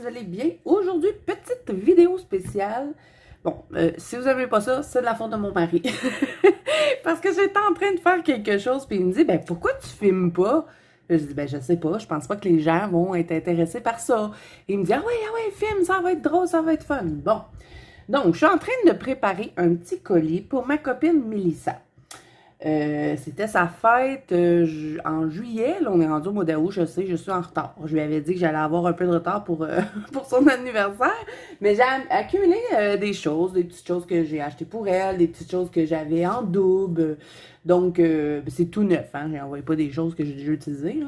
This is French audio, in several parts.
vous allez bien. Aujourd'hui, petite vidéo spéciale. Bon, si vous n'aimez pas ça, c'est de la faute de mon mari. Parce que j'étais en train de faire quelque chose, puis il me dit, ben pourquoi tu filmes pas? Je dis, ben je sais pas, je pense pas que les gens vont être intéressés par ça. Et il me dit, ah ouais, filme, ça va être drôle, ça va être fun. Bon, donc je suis en train de préparer un petit colis pour ma copine Mélissa. C'était sa fête en juillet. Là, on est rendu au mois d'août, je sais, je suis en retard. Je lui avais dit que j'allais avoir un peu de retard pour son anniversaire. Mais j'ai accumulé des choses, des petites choses que j'ai achetées pour elle, des petites choses que j'avais en double. Donc, c'est tout neuf, hein. J'ai envoyé pas des choses que j'ai déjà utilisées, là.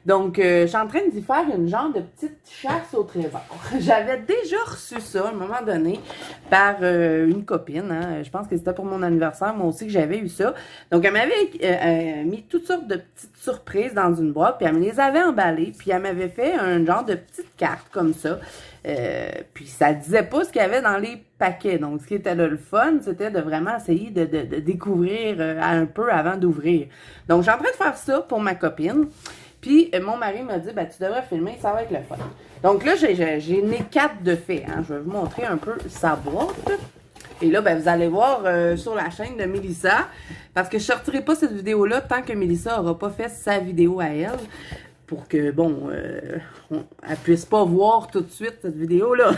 Donc, je suis en train d'y faire une genre de petite chasse au trésor. J'avais déjà reçu ça à un moment donné par une copine, hein. Je pense que c'était pour mon anniversaire, moi aussi, que j'avais eu ça. Donc, elle m'avait mis toutes sortes de petites surprises dans une boîte, puis elle me les avait emballées, puis elle m'avait fait un genre de petite carte comme ça. Puis ça disait pas ce qu'il y avait dans les paquets. Donc, ce qui était là, le fun, c'était de vraiment essayer de découvrir un peu avant d'ouvrir. Donc, je suis en train de faire ça pour ma copine. Puis, mon mari m'a dit, ben, tu devrais filmer, ça va être le fun. Donc là, j'ai né 4 de fait. Hein. Je vais vous montrer un peu sa boîte. Et là, ben, vous allez voir sur la chaîne de Mélissa, parce que je ne sortirai pas cette vidéo-là tant que Mélissa n'aura pas fait sa vidéo à elle, pour que, bon, elle puisse pas voir tout de suite cette vidéo-là.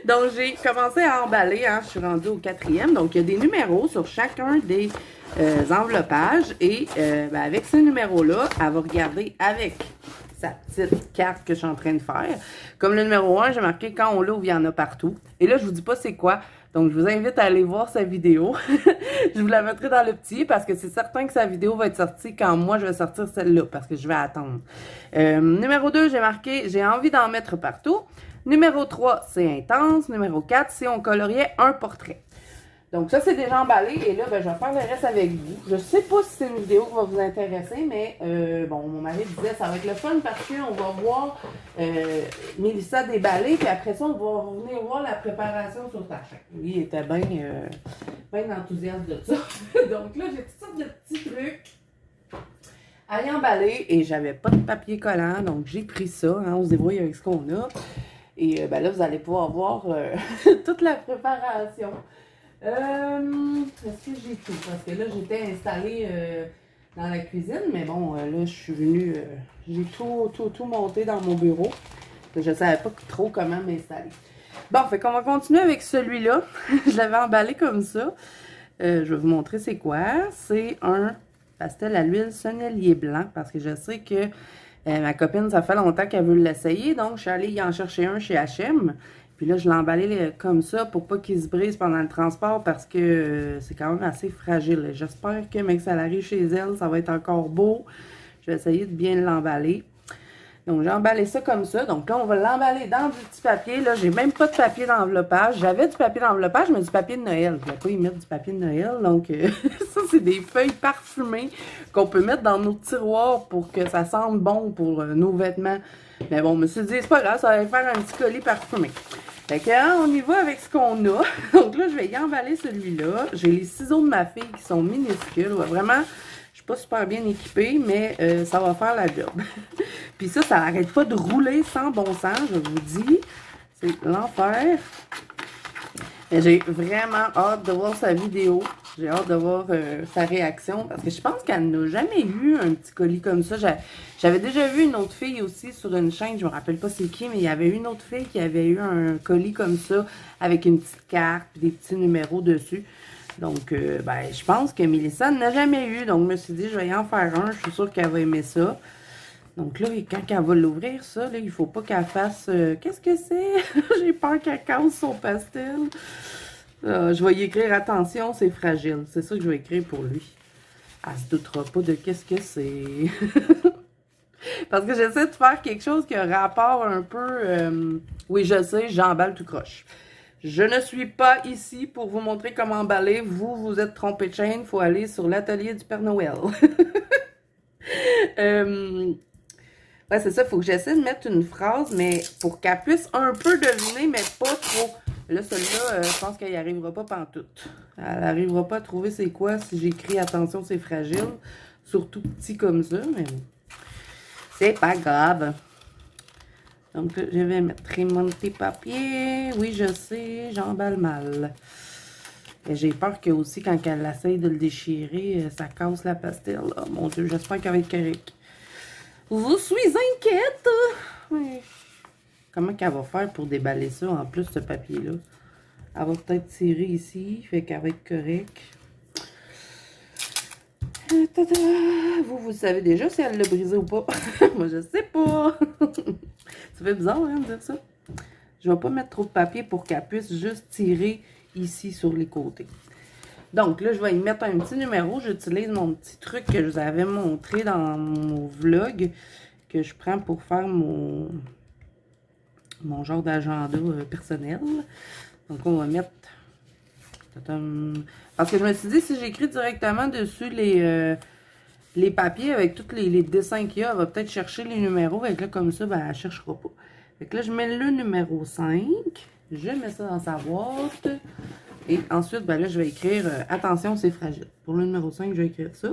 Donc, j'ai commencé à emballer, hein, je suis rendue au 4e. Donc, il y a des numéros sur chacun des enveloppages. Et ben, avec ces numéros-là, elle va regarder avec sa petite carte que je suis en train de faire. Comme le numéro 1, j'ai marqué « Quand on l'ouvre, il y en a partout ». Et là, je vous dis pas c'est quoi. Donc, je vous invite à aller voir sa vidéo. Je vous la mettrai dans le petit parce que c'est certain que sa vidéo va être sortie quand moi, je vais sortir celle-là parce que je vais attendre. Numéro 2, j'ai marqué « J'ai envie d'en mettre partout ». Numéro 3, c'est intense. Numéro 4, c'est « On coloriait un portrait ». Donc, ça, c'est déjà emballé. Et là, ben, je vais faire le reste avec vous. Je sais pas si c'est une vidéo qui va vous intéresser, mais bon, mon mari disait ça va être le fun parce qu'on va voir Mélissa déballer. Puis après ça, on va venir voir la préparation sur ta chaîne. Lui, il était bien enthousiaste de ça. Donc là, j'ai toutes sortes de petits trucs à y emballer. Et j'avais pas de papier collant. Donc, j'ai pris ça. Hein, on se débrouille avec ce qu'on a. Et ben là, vous allez pouvoir voir toute la préparation. Est-ce que j'ai tout? Parce que là, j'étais installée dans la cuisine, mais bon, là, je suis venue, j'ai tout monté dans mon bureau. Je savais pas trop comment m'installer. Bon, fait qu'on va continuer avec celui-là. Je l'avais emballé comme ça. Je vais vous montrer c'est quoi. C'est un pastel à l'huile sonnelier blanc, parce que je sais que ma copine, ça fait longtemps qu'elle veut l'essayer, donc je suis allée y en chercher un chez H&M. Puis là, je l'ai emballé comme ça pour pas qu'il se brise pendant le transport parce que c'est quand même assez fragile. J'espère que, même que ça arrive chez elle, ça va être encore beau. Je vais essayer de bien l'emballer. Donc, j'ai emballé ça comme ça. Donc là, on va l'emballer dans du petit papier. Là, j'ai même pas de papier d'enveloppage. J'avais du papier d'enveloppage, mais du papier de Noël. Je ne vais pas y mettre du papier de Noël. Donc, ça, c'est des feuilles parfumées qu'on peut mettre dans nos tiroirs pour que ça sente bon pour nos vêtements. Mais bon, je me suis dit, c'est pas grave, ça va faire un petit colis parfumé. Fait que, hein, on y va avec ce qu'on a. Donc là, je vais y emballer celui-là. J'ai les ciseaux de ma fille qui sont minuscules. Ouais, vraiment, je suis pas super bien équipée, mais ça va faire la job. Puis ça n'arrête pas de rouler sans bon sens, je vous dis. C'est l'enfer. J'ai vraiment hâte de voir sa vidéo. J'ai hâte de voir sa réaction parce que je pense qu'elle n'a jamais eu un petit colis comme ça. J'avais déjà vu une autre fille aussi sur une chaîne, je me rappelle pas c'est qui, mais il y avait une autre fille qui avait eu un colis comme ça avec une petite carte et des petits numéros dessus. Donc, ben, je pense que Mélissa n'a jamais eu. Donc, je me suis dit, je vais y en faire un. Je suis sûre qu'elle va aimer ça. Donc là, quand elle va l'ouvrir, ça, là, il faut pas qu'elle fasse... Qu'est-ce que c'est? J'ai peur qu'elle casse son pastel. Je vais y écrire « Attention, c'est fragile ». C'est ça que je vais écrire pour lui. Elle se doutera pas de qu'est-ce que c'est. Parce que j'essaie de faire quelque chose qui a rapport un peu... Oui, je sais, j'emballe tout croche. Je ne suis pas ici pour vous montrer comment emballer. Vous, vous êtes trompé de chaîne. Il faut aller sur l'atelier du Père Noël. Ouais, c'est ça. Il faut que j'essaie de mettre une phrase, mais pour qu'elle puisse un peu deviner, mais pas trop. Là, celle-là, je pense qu'elle n'y arrivera pas pantoute. Elle n'arrivera pas à trouver c'est quoi si j'écris « Attention, c'est fragile ». Surtout petit comme ça, mais c'est pas grave. Donc là, je vais mettre remonter papier. Oui, je sais, j'emballe mal. J'ai peur que aussi, quand elle essaye de le déchirer, ça casse la pastille. Oh, mon Dieu, j'espère qu'elle va être correcte. Je suis inquiète. Oui. Comment qu'elle va faire pour déballer ça, en plus, ce papier-là? Elle va peut-être tirer ici, fait qu'elle va être correcte. Vous savez déjà si elle l'a brisé ou pas. Moi, je sais pas. Ça fait bizarre, hein, de dire ça. Je vais pas mettre trop de papier pour qu'elle puisse juste tirer ici sur les côtés. Donc, là, je vais y mettre un petit numéro. J'utilise mon petit truc que je vous avais montré dans mon vlog que je prends pour faire mon genre d'agenda personnel. Donc, on va mettre... Parce que je me suis dit, si j'écris directement dessus les papiers avec tous les dessins qu'il y a, elle va peut-être chercher les numéros. Et là, comme ça, ben, elle ne cherchera pas. Fait que là, je mets le numéro 5. Je mets ça dans sa boîte. Et ensuite, ben là, je vais écrire attention, c'est fragile. Pour le numéro 5, je vais écrire ça.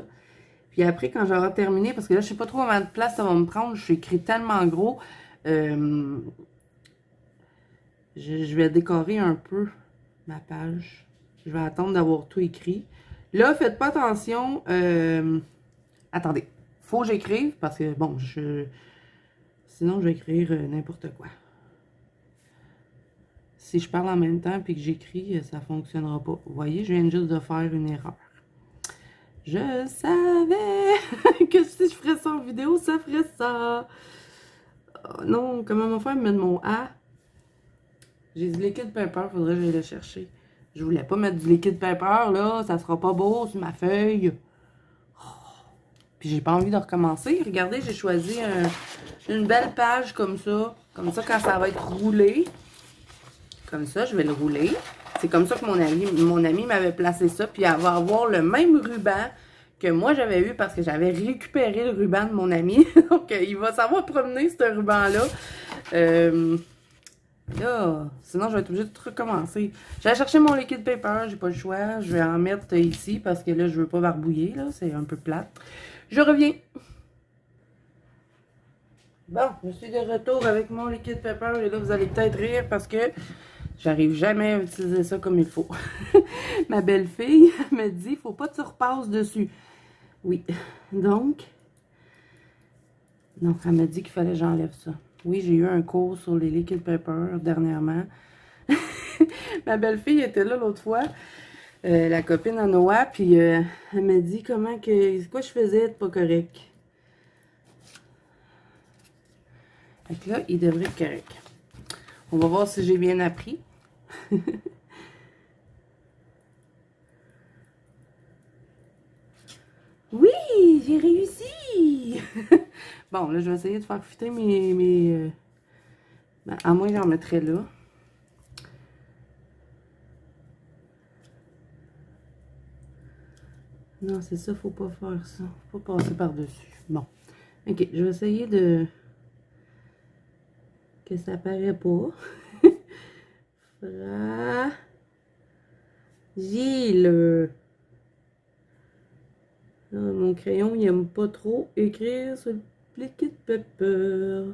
Puis après, quand j'aurai terminé, parce que là, je ne sais pas trop combien de place ça va me prendre. Je suis écrit tellement gros. Je vais décorer un peu ma page. Je vais attendre d'avoir tout écrit. Là, faites pas attention. Attendez. Faut que j'écrive parce que, bon, sinon, je vais écrire n'importe quoi. Si je parle en même temps et que j'écris, ça ne fonctionnera pas. Vous voyez, je viens juste de faire une erreur. Je savais que si je ferais ça en vidéo, ça ferait ça. Oh non, comment on va faire mettre mon A? J'ai du liquide paper, faudrait que j'aille le chercher. Je voulais pas mettre du liquide paper, là, ça sera pas beau sur ma feuille. Oh. Puis j'ai pas envie de recommencer. Regardez, j'ai choisi une belle page comme ça. Comme ça, quand ça va être roulé, comme ça, je vais le rouler. C'est comme ça que mon ami m'avait placé ça. Puis elle va avoir le même ruban que moi j'avais eu parce que j'avais récupéré le ruban de mon ami. Donc, il va savoir promener ce ruban-là. Là, sinon, je vais être obligée de recommencer. J'ai cherché mon liquide paper, j'ai pas le choix. Je vais en mettre ici parce que là, je veux pas barbouiller, là. C'est un peu plate. Je reviens. Bon, je suis de retour avec mon liquide paper et là, vous allez peut-être rire parce que j'arrive jamais à utiliser ça comme il faut. Ma belle-fille me dit, faut pas que tu repasses dessus. Oui, donc, non, elle m'a dit qu'il fallait que j'enlève ça. Oui, j'ai eu un cours sur les liquid paper dernièrement. Ma belle-fille était là l'autre fois, la copine à Noah, puis elle m'a dit quoi je faisais de pas correct. Fait que là, il devrait être correct. On va voir si j'ai bien appris. Oui, j'ai réussi! Bon, là, je vais essayer de faire fitter mes ben, à moins, j'en mettrais là. Non, c'est ça, faut pas faire ça. Faut pas passer par-dessus. Bon. Ok, je vais essayer de... que ça paraît pas. Fragile. Mon crayon, il aime pas trop écrire sur le liquid paper.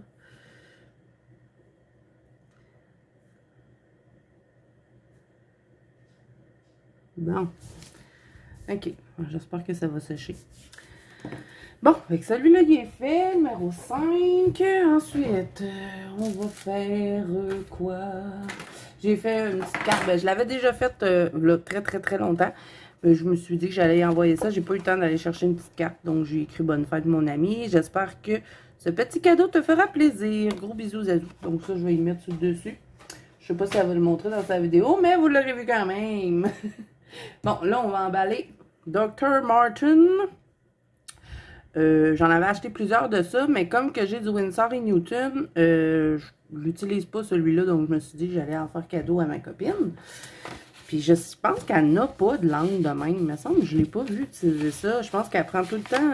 Bon. Ok. J'espère que ça va sécher. Bon, avec celui-là, il est fait. Numéro 5. Ensuite, on va faire quoi? J'ai fait une petite carte. Ben, je l'avais déjà faite là, très longtemps. Je me suis dit que j'allais envoyer ça. J'ai pas eu le temps d'aller chercher une petite carte. Donc, j'ai écrit bonne fête, mon ami. J'espère que ce petit cadeau te fera plaisir. Gros bisous, Zazou. Donc, ça, je vais y mettre sur le dessus. Je sais pas si elle va le montrer dans sa vidéo, mais vous l'aurez vu quand même. Bon, là, on va emballer Dr. Martin. J'en avais acheté plusieurs de ça, mais comme que j'ai du Winsor & Newton, je l'utilise pas celui-là, donc je me suis dit que j'allais en faire cadeau à ma copine. Puis je pense qu'elle n'a pas de langue de même. Il me semble que je ne l'ai pas vu utiliser ça. Je pense qu'elle prend tout le temps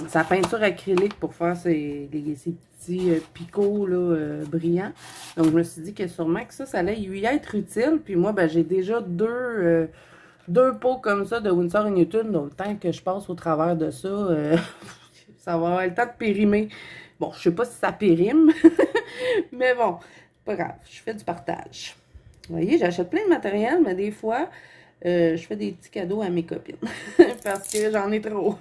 sa peinture acrylique pour faire ces petits picots là, brillants. Donc je me suis dit que sûrement que ça allait lui être utile. Puis moi, ben, j'ai déjà deux pots comme ça de Winsor & Newton. Donc tant que je passe au travers de ça, ça va avoir le temps de périmer. Bon, je sais pas si ça périme, mais bon, pas grave, je fais du partage. Vous voyez, j'achète plein de matériel, mais des fois, je fais des petits cadeaux à mes copines parce que j'en ai trop.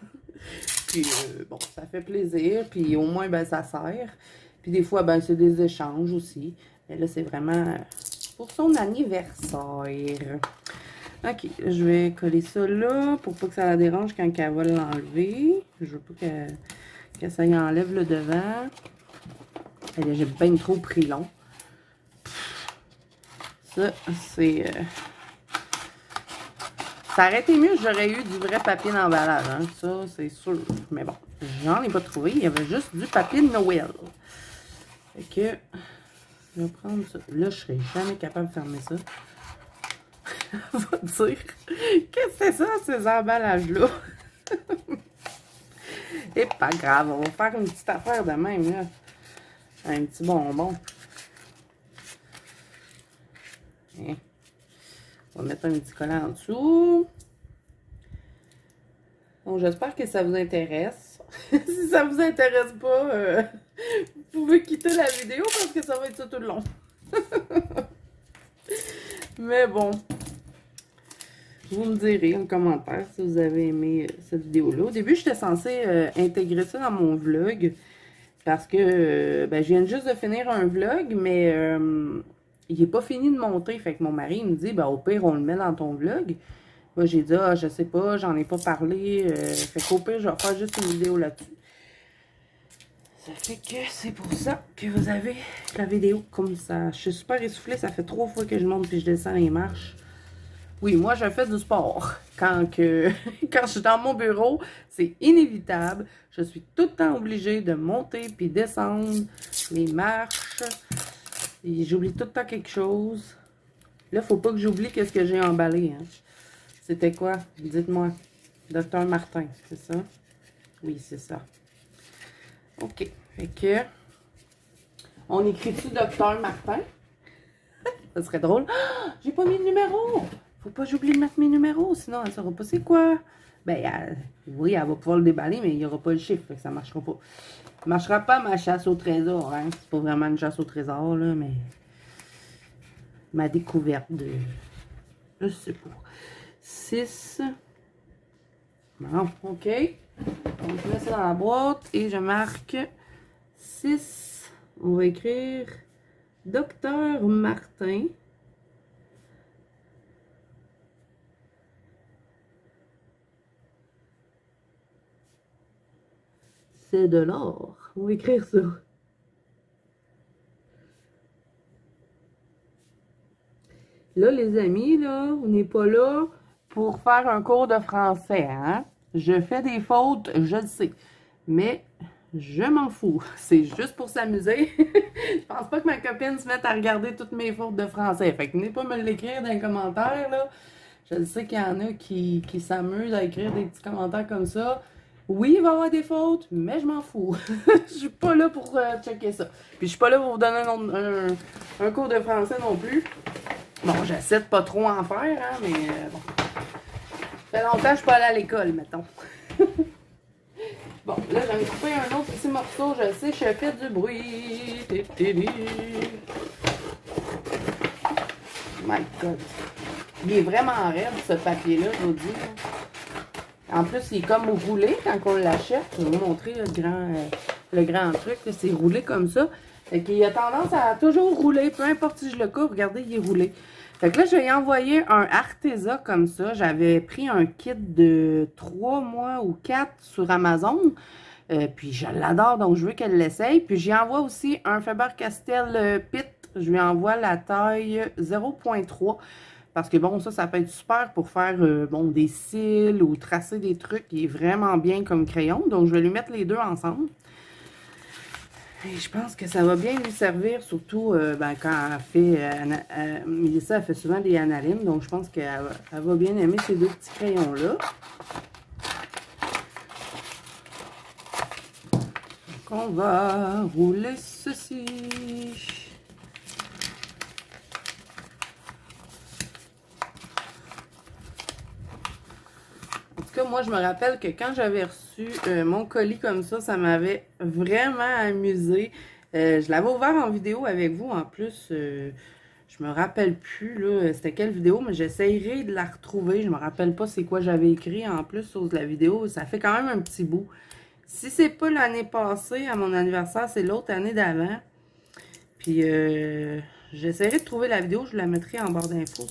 Puis, bon, ça fait plaisir, puis au moins, ben, ça sert. Puis des fois, ben, c'est des échanges aussi. Mais là, c'est vraiment pour son anniversaire. Ok, je vais coller ça là pour pas que ça la dérange quand elle va l'enlever. Je veux pas que ça y enlève le devant. J'ai bien trop pris long. Ça, c'est... Ça aurait été mieux si j'aurais eu du vrai papier d'emballage, hein? Ça, c'est sûr. Mais bon, j'en ai pas trouvé. Il y avait juste du papier de Noël. Fait que, je vais prendre ça. Là, je serais jamais capable de fermer ça. On va dire, qu'est-ce que c'est ça, ces emballages-là? Et pas grave, on va faire une petite affaire de même, là. Un petit bonbon. Hein? On va mettre un petit collant en dessous. Donc, j'espère que ça vous intéresse. Si ça vous intéresse pas, vous pouvez quitter la vidéo parce que ça va être ça tout le long. Mais bon, vous me direz en commentaire si vous avez aimé cette vidéo-là. Au début, j'étais censée intégrer ça dans mon vlog parce que ben, je viens juste de finir un vlog, mais il n'est pas fini de monter. Fait que mon mari me dit, ben, au pire, on le met dans ton vlog. Moi, j'ai dit, ah, je sais pas, j'en ai pas parlé. Fait qu'au pire, je vais faire juste une vidéo là-dessus. Ça fait que c'est pour ça que vous avez la vidéo comme ça. Je suis super essoufflée, ça fait 3 fois que je monte puis je descends les marches. Oui, moi, je fais du sport. Quand je suis dans mon bureau, c'est inévitable. Je suis tout le temps obligée de monter puis descendre les marches. J'oublie tout le temps quelque chose. Là, faut pas que j'oublie qu'est-ce que j'ai emballé. Hein. C'était quoi? Dites-moi. Docteur Martin, c'est ça? Oui, c'est ça. OK. Fait que... On écrit-tu Docteur Martin? Ça serait drôle. Ah, j'ai pas mis le numéro! Faut pas que j'oublie de mettre mes numéros, sinon elle saura pas c'est quoi. Ben, oui, elle va pouvoir le déballer, mais il n'y aura pas le chiffre, fait que ça marchera pas. Ça marchera pas ma chasse au trésor, hein. C'est pas vraiment une chasse au trésor, là, mais... Ma découverte de... Je sais pas. 6. Bon, OK. Donc, je mets ça dans la boîte et je marque 6. On va écrire Docteur Martin. C'est de l'or. On va écrire ça. Là, les amis, là, on n'est pas là pour faire un cours de français, hein? Je fais des fautes, je le sais. Mais je m'en fous. C'est juste pour s'amuser. Je pense pas que ma copine se mette à regarder toutes mes fautes de français. Fait que venez pas me l'écrire dans les commentaires, là. Je le sais qu'il y en a qui s'amusent à écrire des petits commentaires comme ça. Oui, il va y avoir des fautes, mais je m'en fous. Je suis pas là pour checker ça. Puis je suis pas là pour vous donner un cours de français non plus. Bon, j'essaie de pas trop en faire, hein, mais bon. Ça fait longtemps que je suis pas allée à l'école, mettons. Bon, là, j'en ai coupé un autre petit morceau. Je sais, je fais du bruit. My God. Il est vraiment raide, ce papier-là, je vous dis. En plus, il est comme roulé quand on l'achète. Je vais vous montrer le grand truc. C'est roulé comme ça. Fait qu'il a tendance à toujours rouler. Peu importe si je le coupe, regardez, il est roulé. Fait que là, je vais y envoyer un Arteza comme ça. J'avais pris un kit de 3 mois ou 4 sur Amazon. Puis je l'adore, donc je veux qu'elle l'essaye. Puis j'y envoie aussi un Faber-Castell Pit. Je lui envoie la taille 0.3. Parce que bon, ça peut être super pour faire bon, des cils ou tracer des trucs. Il est vraiment bien comme crayon. Donc je vais lui mettre les deux ensemble. Et je pense que ça va bien lui servir, surtout ben, quand elle fait... Mélissa, elle fait souvent des analymes, donc je pense qu'elle va bien aimer ces deux petits crayons-là. Donc on va rouler ceci. En tout cas, moi, je me rappelle que quand j'avais reçu mon colis comme ça m'avait vraiment amusé. Je l'avais ouvert en vidéo avec vous, en plus. Je me rappelle plus, là, c'était quelle vidéo, mais j'essayerai de la retrouver. Je me rappelle pas c'est quoi j'avais écrit en plus sur la vidéo. Ça fait quand même un petit bout. Si c'est pas l'année passée, à mon anniversaire, c'est l'autre année d'avant. Puis, j'essaierai de trouver la vidéo. Je la mettrai en barre d'infos.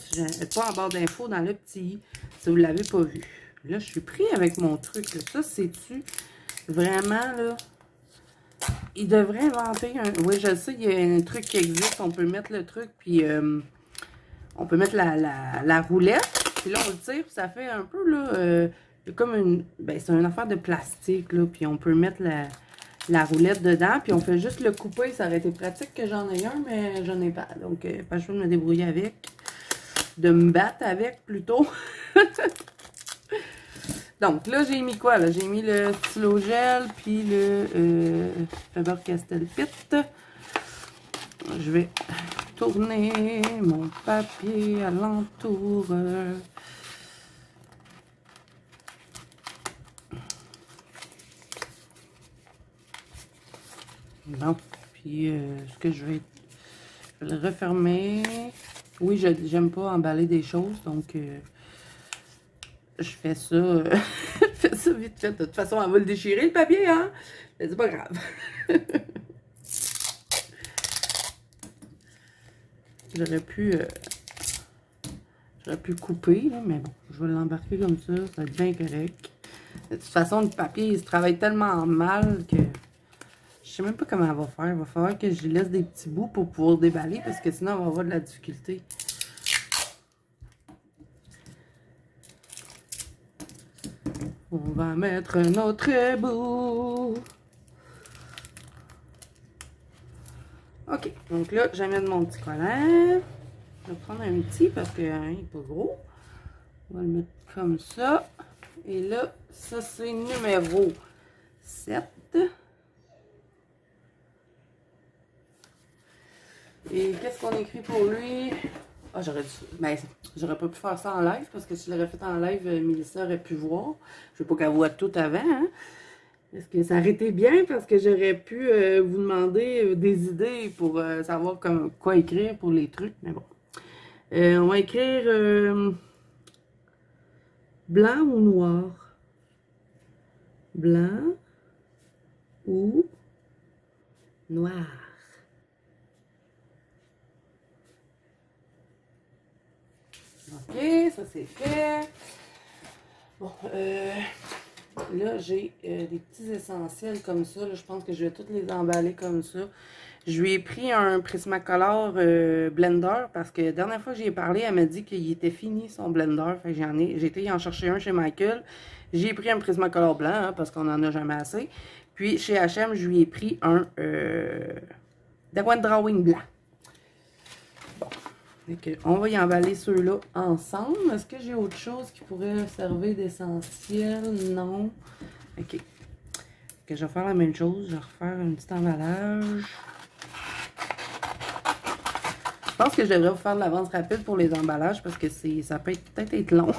Pas en barre d'infos, dans le petit i, si vous l'avez pas vu. Là, je suis pris avec mon truc. Là. Ça, c'est-tu vraiment, là... Il devrait inventer un... Oui, je sais, il y a un truc qui existe. On peut mettre le truc, puis on peut mettre la roulette. Puis là, on le tire, puis ça fait un peu, là, comme une... Ben, c'est une affaire de plastique, là. Puis on peut mettre la roulette dedans, puis on fait juste le couper. Ça aurait été pratique que j'en ai un, mais j'en ai pas. Donc, pas le choix de me débrouiller avec. De me battre avec, plutôt. Donc, là, j'ai mis quoi, là? J'ai mis le stylo gel, puis le Faber-Castell Pitt. Je vais tourner mon papier alentour. Bon, puis ce que je vais le refermer. Oui, j'aime pas emballer des choses, donc... je fais ça, je fais ça vite fait. De toute façon, elle va le déchirer, le papier, hein? Mais c'est pas grave. J'aurais pu couper, là, mais bon, je vais l'embarquer comme ça va être bien correct. De toute façon, le papier, il se travaille tellement mal que je sais même pas comment elle va faire. Il va falloir que je laisse des petits bouts pour pouvoir déballer, parce que sinon, on va avoir de la difficulté. On va mettre un autre bout. OK. Donc là, j'amène mon petit collant. Je vais prendre un petit parce qu'il n'est pas gros. On va le mettre comme ça. Et là, ça, c'est numéro 7. Et qu'est-ce qu'on écrit pour lui? Ah, j'aurais pas pu faire ça en live, parce que si je l'aurais fait en live, Mélissa aurait pu voir. Je veux pas qu'elle voie tout avant, hein. Est-ce que ça aurait été bien, parce que j'aurais pu vous demander des idées pour savoir quoi écrire pour les trucs, mais bon. On va écrire blanc ou noir? Blanc ou noir? OK, ça c'est fait. Bon, là, j'ai des petits essentiels comme ça. Là, je pense que je vais tous les emballer comme ça. Je lui ai pris un Prismacolor blender parce que la dernière fois que j'y ai parlé, elle m'a dit qu'il était fini son blender. Fait que j'ai été en chercher un chez Michael. J'ai pris un Prismacolor blanc hein, parce qu'on en a jamais assez. Puis chez H&M, je lui ai pris un Daguan Drawing blanc. Bon. On va y emballer ceux-là ensemble. Est-ce que j'ai autre chose qui pourrait servir d'essentiel? Non. OK. Je vais faire la même chose. Je vais refaire un petit emballage. Je pense que je devrais vous faire de l'avance rapide pour les emballages parce que ça peut peut-être être long.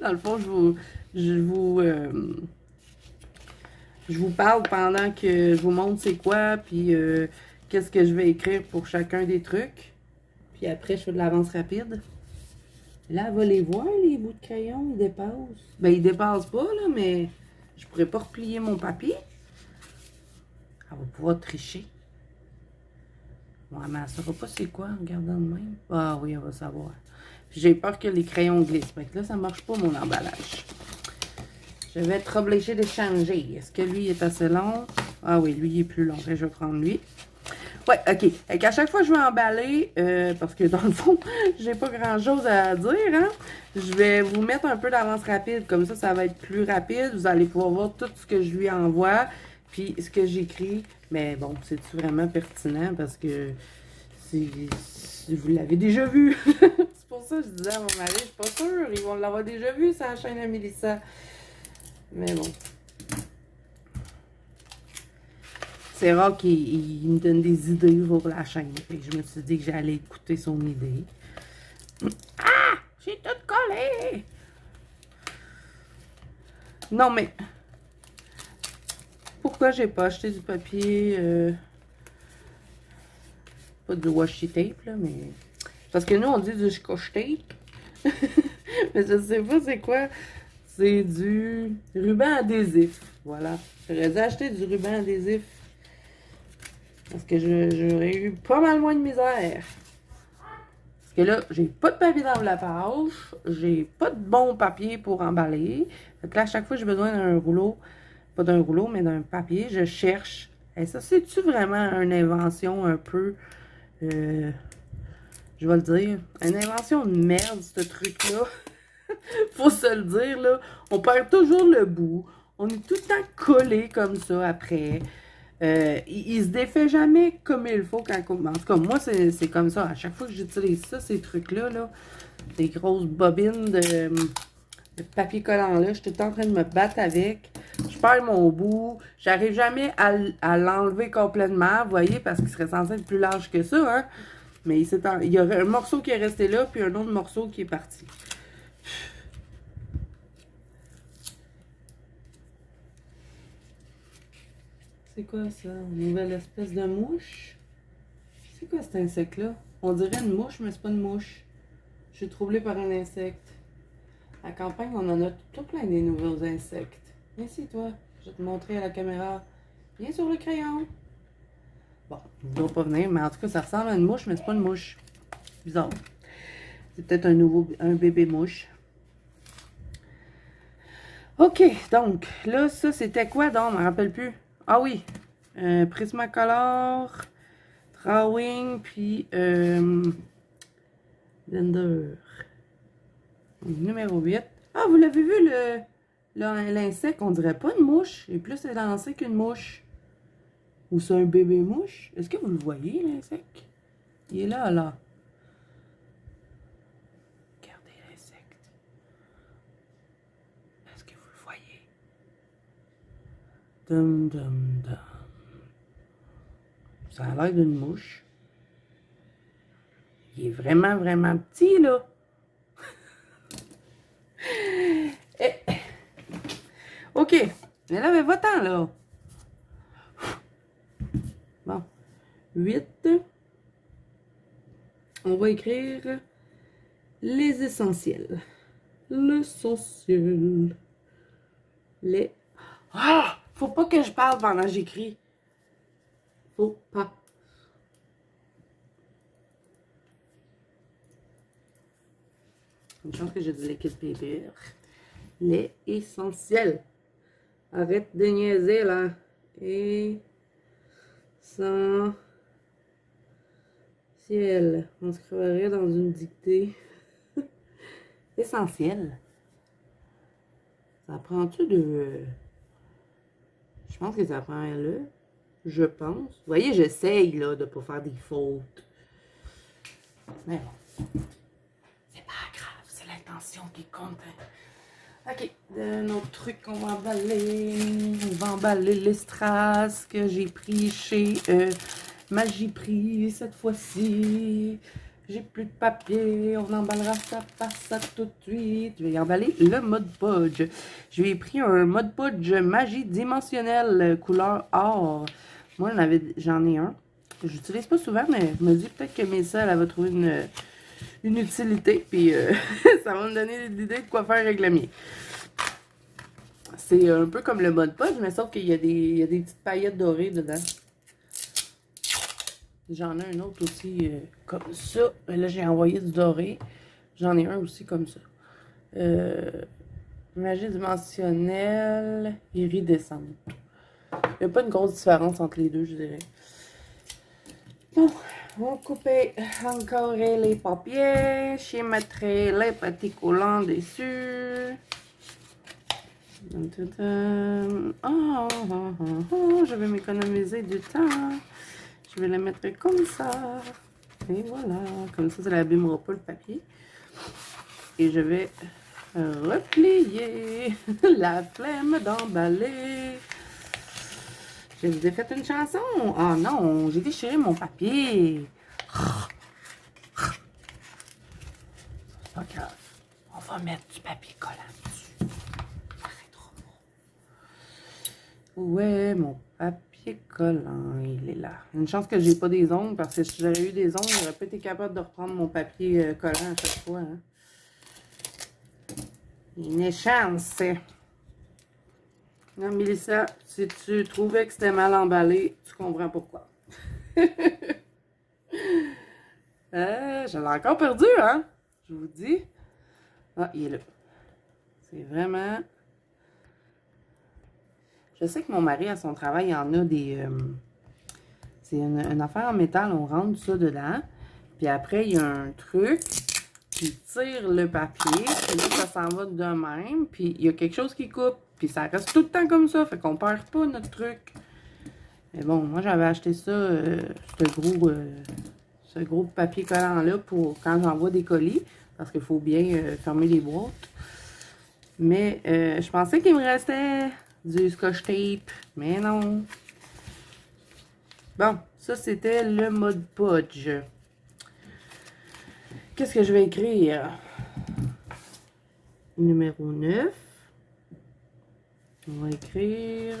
Dans le fond, je vous parle pendant que je vous montre c'est quoi, puis qu'est-ce que je vais écrire pour chacun des trucs. Puis après, je fais de l'avance rapide. Là, elle va les voir, les bouts de crayon, ils dépassent. Ben, ils dépassent pas, là, mais je pourrais pas replier mon papier. Elle va pouvoir tricher. Ouais, mais elle ne saura pas c'est quoi en regardant de même. Ah oui, elle va savoir. Puis j'ai peur que les crayons glissent. Fait que là, ça marche pas, mon emballage. Je vais être obligée de changer. Est-ce que lui est assez long? Ah oui, lui, il est plus long. Je vais prendre lui. Ouais, OK. Fait qu'à chaque fois que je vais emballer, parce que dans le fond, j'ai pas grand-chose à dire, hein, je vais vous mettre un peu d'avance rapide. Comme ça va être plus rapide. Vous allez pouvoir voir tout ce que je lui envoie, puis ce que j'écris. Mais bon, c'est-tu vraiment pertinent? Parce que si vous l'avez déjà vu. C'est pour ça que je disais à mon mari, je suis pas sûre. Ils vont l'avoir déjà vu, ça, la chaîne à Mélissa. Mais bon. C'est rare qu'il me donne des idées pour la chaîne. Et je me suis dit que j'allais écouter son idée. Ah! J'ai tout collé! Non, mais pourquoi j'ai pas acheté du papier, pas du washi tape, là, mais... Parce que nous, on dit du scotch tape. Mais je sais pas c'est quoi. C'est du ruban adhésif. Voilà. J'aurais dû acheter du ruban adhésif. Parce que j'aurais eu pas mal moins de misère. Parce que là, j'ai pas de papier d'emballage. J'ai pas de bon papier pour emballer. Donc là, à chaque fois que j'ai besoin d'un rouleau, pas d'un rouleau, mais d'un papier, je cherche. Et ça, c'est-tu vraiment une invention un peu... je vais le dire, une invention de merde, ce truc-là. Faut se le dire, là. On perd toujours le bout. On est tout le temps collé comme ça après. Il se défait jamais comme il faut quand... En tout cas, moi, c'est comme ça. À chaque fois que j'utilise ça, ces trucs-là, là, des grosses bobines de papier collant-là, je suis tout le temps en train de me battre avec. Je perds mon bout. J'arrive jamais à l'enlever complètement, vous voyez, parce qu'il serait censé être plus large que ça, hein. Mais il y aurait un morceau qui est resté là, puis un autre morceau qui est parti. C'est quoi ça? Une nouvelle espèce de mouche? C'est quoi cet insecte-là? On dirait une mouche, mais c'est pas une mouche. Je suis troublée par un insecte. À la campagne, on en a tout plein des nouveaux insectes. Viens ici, toi. Je vais te montrer à la caméra. Viens sur le crayon. Bon, il ne doit pas venir, mais en tout cas, ça ressemble à une mouche, mais c'est pas une mouche. Bizarre. C'est peut-être un bébé mouche. OK, donc, là, ça, c'était quoi, donc? Je me rappelle plus. Ah oui, Prismacolor, Drawing, puis Blender. Numéro 8. Ah, vous l'avez vu, l'insecte? On dirait pas une mouche. Il est plus élancé qu'une mouche. Ou c'est un bébé mouche? Est-ce que vous le voyez, l'insecte? Il est là, là. Regardez l'insecte. Est-ce que vous le voyez? Dum, dum, dum. Ça a l'air d'une mouche. Il est vraiment, vraiment petit, là. OK. Mais là, mais va-t'en, là. Bon. 8. On va écrire les essentiels. L'essentiel. Les... Ah! Faut pas que je parle pendant que j'écris. Faut pas. Une chance que j'ai du liquide paper. Les essentiels. Arrête de niaiser, là. Et... sans... ciel. On se croirait dans une dictée. Essentiel. Ça prend-tu de... Je pense que ça prend là. Je pense. Vous voyez, j'essaye, là, de ne pas faire des fautes. Mais bon. C'est pas grave. C'est l'intention qui compte. OK. Un autre truc qu'on va emballer. On va emballer les strass que j'ai pris chez Magipris cette fois-ci. J'ai plus de papier. On emballera ça, passe ça tout de suite. Je vais y emballer le Mod Podge. Je lui ai pris un Mod Podge Magie dimensionnelle couleur or. Moi, j'en ai un. Je l'utilise pas souvent, mais je me dis peut-être que Mélissa, elle va trouver une utilité. Puis ça va me donner l'idée de quoi faire avec le mien. C'est un peu comme le Mod Podge, mais sauf qu'il y a des petites paillettes dorées dedans. J'en ai un autre aussi comme ça. Là, j'ai envoyé du doré. J'en ai un aussi comme ça. Magie dimensionnelle, iridescente. Il n'y a pas une grosse différence entre les deux, je dirais. Bon, on va couper encore les papiers. Je mettrai les petits collants dessus. Je vais m'économiser du temps. Je vais la mettre comme ça. Et voilà. Comme ça n'abîmera pas le papier. Et je vais replier la flemme d'emballer. Je vous ai fait une chanson. Oh non, j'ai déchiré mon papier. C'est pas grave. On va mettre du papier collant dessus. Ça arrêtera pas. Où est mon papier collant? Il est là. Une chance que j'ai pas des ongles, parce que si j'aurais eu des ongles, j'aurais pas été capable de reprendre mon papier collant à chaque fois. Hein. Une chance. Non, Mélissa, si tu trouvais que c'était mal emballé, tu comprends pourquoi. Je l'ai encore perdu, hein? Je vous dis. Ah, il est là. C'est vraiment... Je sais que mon mari, à son travail, il en a des... c'est une affaire en métal, on rentre ça dedans. Puis après, il y a un truc qui tire le papier. Puis là, ça s'en va de même. Puis il y a quelque chose qui coupe. Puis ça reste tout le temps comme ça. Fait qu'on perd pas notre truc. Mais bon, moi, j'avais acheté ça, ce gros papier collant-là pour quand j'envoie des colis. Parce qu'il faut bien fermer les boîtes. Mais je pensais qu'il me restait du scotch tape. Mais non. Bon, ça, c'était le mode Podge. Qu'est-ce que je vais écrire? Numéro 9. On va écrire...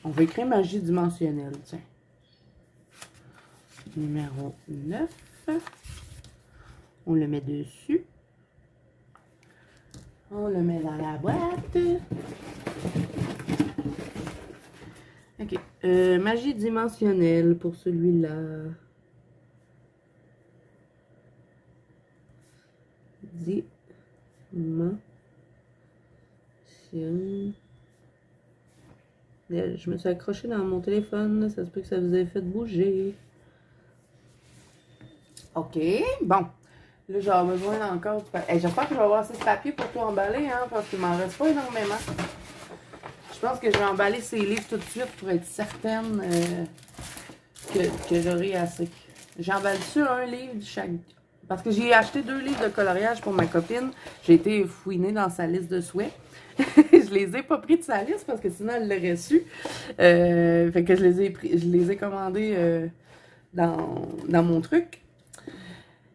On va écrire magie dimensionnelle, tiens. Numéro 9. On le met dessus. On le met dans la boîte. Ok. Magie dimensionnelle pour celui-là. Je me suis accrochée dans mon téléphone. Ça se peut que ça vous ait fait bouger. Ok. Bon. Là, j'aurai besoin encore de papier. J'espère que je vais avoir assez de papier pour tout emballer, hein, parce qu'il m'en reste pas énormément. Je pense que je vais emballer ces livres tout de suite pour être certaine que j'aurai assez. J'emballe sur un livre de chaque... Parce que j'ai acheté 2 livres de coloriage pour ma copine. J'ai été fouinée dans sa liste de souhaits. Je les ai pas pris de sa liste parce que sinon elle l'aurait su. Fait que je les ai commandés dans mon truc.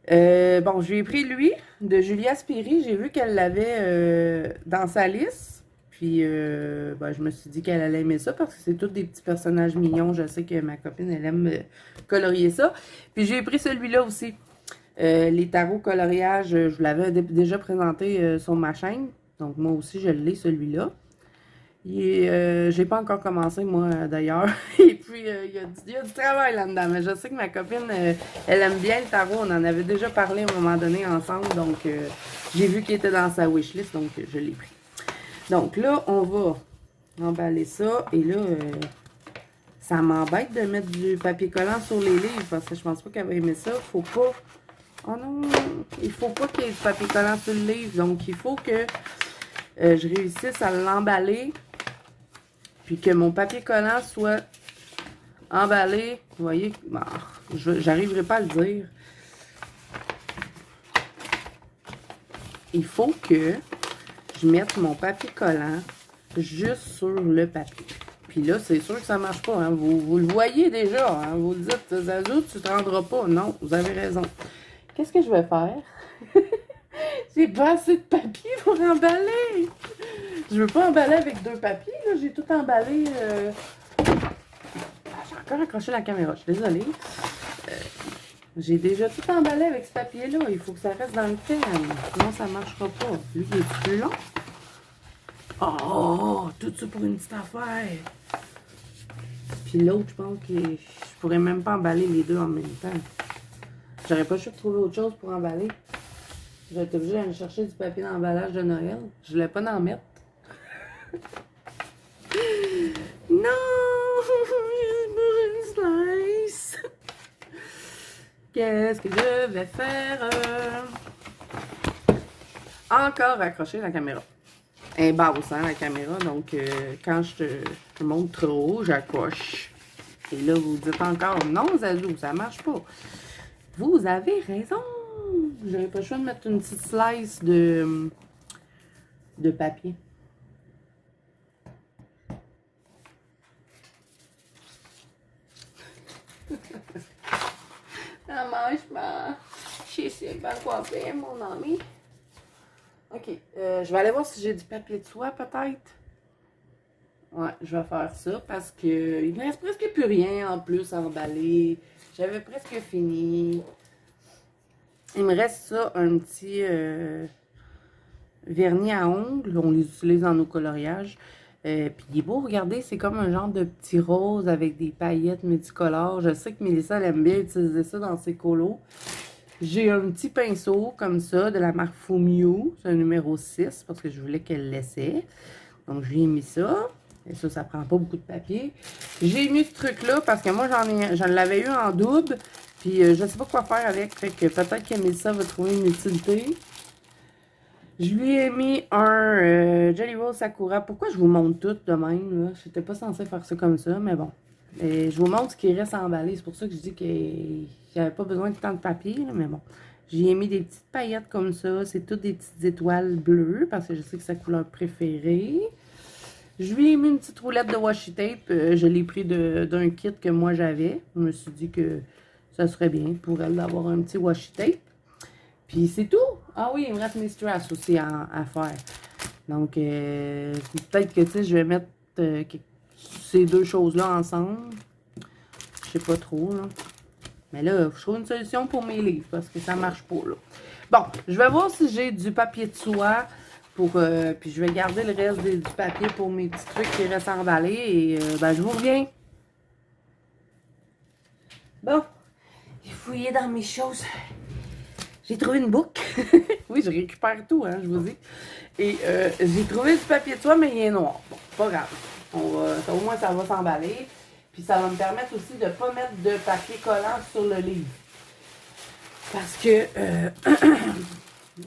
Bon, je lui ai pris lui, de Julia Spiri. J'ai vu qu'elle l'avait dans sa liste. Puis, ben, je me suis dit qu'elle allait aimer ça parce que c'est tous des petits personnages mignons. Je sais que ma copine, elle aime colorier ça. Puis, j'ai pris celui-là aussi. Les tarots coloriage, je vous l'avais déjà présenté sur ma chaîne. Donc, moi aussi, je l'ai, celui-là. J'ai pas encore commencé, moi, d'ailleurs. Et puis, il y a du travail là-dedans. Mais je sais que ma copine, elle aime bien le tarot. On en avait déjà parlé à un moment donné ensemble. Donc, j'ai vu qu'il était dans sa wishlist. Donc, je l'ai pris. Donc, là, on va emballer ça. Et là, ça m'embête de mettre du papier collant sur les livres. Parce que je pense pas qu'elle va aimer ça. Faut pas... Oh non! Il faut pas qu'il y ait du papier collant sur le livre. Donc, il faut que je réussisse à l'emballer. Puis que mon papier collant soit emballé. Vous voyez, bon, j'arriverai pas à le dire. Il faut que je mette mon papier collant juste sur le papier. Puis là, c'est sûr que ça marche pas. Hein. Vous le voyez déjà. Hein. Vous le dites, Zazou, tu te rendras pas. Non, vous avez raison. Qu'est-ce que je vais faire? J'ai pas assez de papier pour emballer. Je veux pas emballer avec 2 papiers. J'ai tout emballé. J'ai encore accroché la caméra. Je suis désolée. J'ai déjà tout emballé avec ce papier-là. Il faut que ça reste dans le thème. Sinon, ça marchera pas. Lui, il est plus long. Oh, tout ça pour une petite affaire. Puis l'autre, je pense que je pourrais même pas emballer les deux en même temps. J'aurais pas le choix de trouver autre chose pour emballer. J'aurais été obligée d'aller chercher du papier d'emballage de Noël. Je voulais pas en mettre. Non! Une slice! Qu'est-ce que je vais faire? Encore accrocher la caméra. Elle est basse, hein, la caméra. Donc, quand je te montre trop haut, j'accroche. Et là, vous dites encore, non, Zazou, ça marche pas. Vous avez raison. J'aurais pas le choix de mettre une petite slice de papier. Ça marche pas. Je sais pas quoi faire, mon ami. Ok, je vais aller voir si j'ai du papier de soie, peut-être. Ouais, je vais faire ça parce que il me reste presque plus rien en plus à emballer. J'avais presque fini. Il me reste ça, un petit vernis à ongles. On les utilise dans nos coloriages. Puis il est beau, regardez, c'est comme un genre de petit rose avec des paillettes multicolores. Je sais que Mélissa, elle aime bien utiliser ça dans ses colos. J'ai un petit pinceau comme ça de la marque Fumio. C'est un numéro 6 parce que je voulais qu'elle l'essaie. Donc, je lui ai mis ça. Et ça prend pas beaucoup de papier. J'ai mis ce truc-là parce que moi, j'en l'avais eu en double. Puis, je sais pas quoi faire avec. Fait que peut-être que Mélissa va trouver une utilité. Je lui ai mis un Jelly Roll Sakura. Pourquoi je vous montre tout de même, là? J'étais pas censée faire ça comme ça, mais bon. Et je vous montre ce qui reste emballé. C'est pour ça que je dis qu'il n'y avait pas besoin de tant de papier, là, mais bon. J'y ai mis des petites paillettes comme ça. C'est toutes des petites étoiles bleues parce que je sais que c'est sa couleur préférée. Je lui ai mis une petite roulette de washi tape. Je l'ai pris d'un kit que moi j'avais. Je me suis dit que ça serait bien pour elle d'avoir un petit washi tape. Puis c'est tout. Ah oui, il me reste mes strass aussi à faire. Donc, peut-être que, tu sais, je vais mettre ces deux choses-là ensemble. Je sais pas trop, là. Mais là, je trouve une solution pour mes livres parce que ça marche pas, là. Bon, je vais voir si j'ai du papier de soie pour... puis je vais garder le reste du papier pour mes petits trucs qui restent emballés. Et ben, je vous reviens. Bon, j'ai fouillé dans mes choses. J'ai trouvé une boucle. Oui, je récupère tout, hein, je vous dis. Et j'ai trouvé du papier de soie, mais il est noir. Bon, pas grave. Au moins, ça va s'emballer. Puis ça va me permettre aussi de ne pas mettre de papier collant sur le livre. Parce que,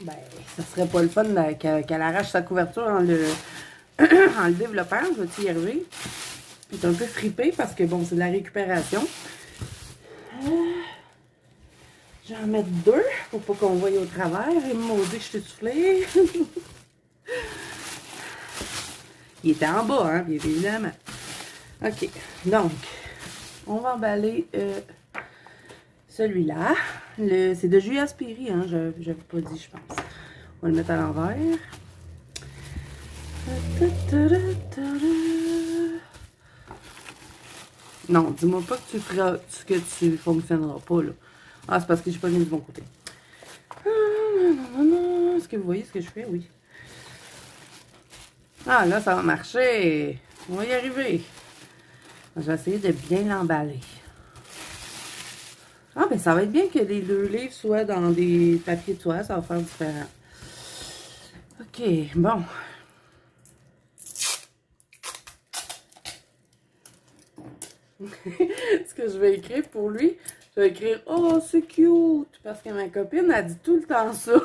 ben, ça serait pas le fun qu'elle arrache sa couverture en le développant. Je vais y arriver. C'est un peu fripé parce que, bon, c'est de la récupération. Je vais en mettre deux pour pas qu'on voie au travers. Et me maudit que je suis soufflée. Il était en bas, hein, bien évidemment. OK. Donc, on va emballer celui-là. C'est de Julia Spiri, hein. Je n'avais pas dit, je pense. On va le mettre à l'envers. Non, dis-moi pas que tu feras que tu fonctionneras pas, là. Ah, c'est parce que j'ai pas mis du bon côté. Est-ce que vous voyez ce que je fais? Oui. Ah, là, ça va marcher. On va y arriver. Je vais essayer de bien l'emballer. Ah, ben ça va être bien que les deux livres soient dans des papiers de soie. Ça va faire différent. OK, bon. Ce que je vais écrire pour lui, je vais écrire « Oh, c'est cute! » Parce que ma copine a dit tout le temps ça.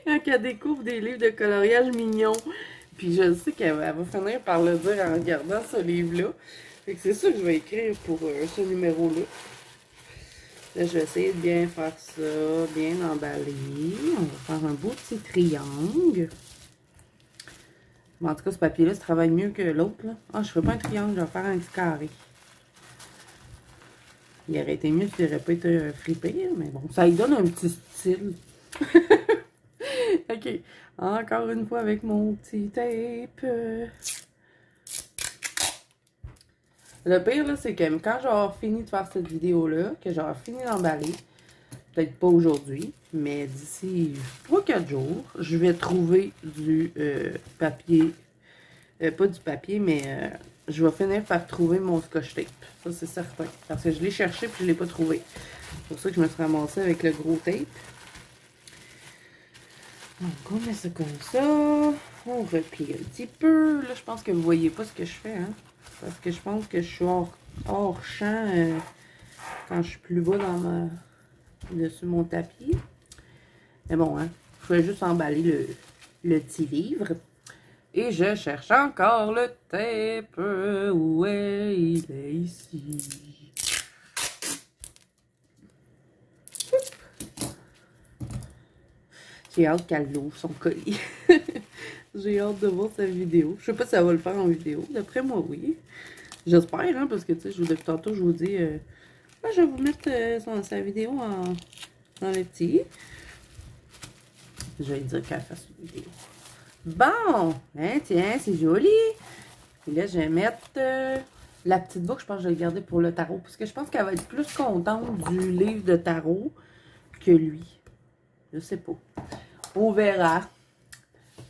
Quand elle découvre des livres de coloriage mignons. Puis je sais qu'elle va finir par le dire en regardant ce livre-là. Fait que c'est ça que je vais écrire pour ce numéro-là. Là, je vais essayer de bien faire ça, bien emballer. On va faire un beau petit triangle. Bon, en tout cas, ce papier-là, ça travaille mieux que l'autre. Ah, je ne ferai pas un triangle, je vais faire un petit carré. Il aurait été mieux s'il n'aurait pas été fripé, mais bon, ça lui donne un petit style. OK. Encore une fois avec mon petit tape. Le pire, là, c'est que quand j'aurai fini de faire cette vidéo-là, que j'aurai fini d'emballer, peut-être pas aujourd'hui, mais d'ici 3-4 jours, je vais trouver du papier. Pas du papier, mais je vais finir par trouver mon scotch tape. Ça, c'est certain. Parce que je l'ai cherché puis je ne l'ai pas trouvé. C'est pour ça que je me suis ramassée avec le gros tape. Donc, on met ça comme ça. On replie un petit peu. Là, je pense que vous voyez pas ce que je fais, hein. Parce que je pense que je suis hors champ quand je suis plus bas dessus mon tapis. Mais bon, hein. Je vais juste emballer le petit livre. Et je cherche encore le tape. Où est il est ici? J'ai hâte qu'elle ouvre son colis. J'ai hâte de voir sa vidéo. Je sais pas si elle va le faire en vidéo. D'après moi, oui. J'espère, hein, parce que, tu sais, depuis tantôt, je vous dis... je vais vous mettre sa vidéo dans le petit. Je vais lui dire qu'elle fasse une vidéo. Bon! Hein, tiens, c'est joli! Et là, je vais mettre la petite boucle. Je pense que je vais le garder pour le tarot. Parce que je pense qu'elle va être plus contente du livre de tarot que lui. Je sais pas. On verra.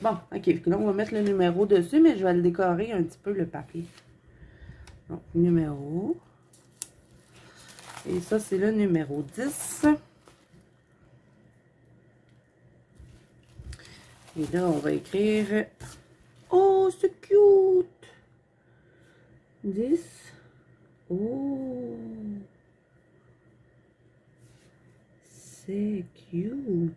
Bon, ok. Là, on va mettre le numéro dessus, mais je vais le décorer un petit peu, le papier. Donc, numéro. Et ça, c'est le numéro 10. Et là, on va écrire... Oh, c'est cute! 10. Oh! C'est cute!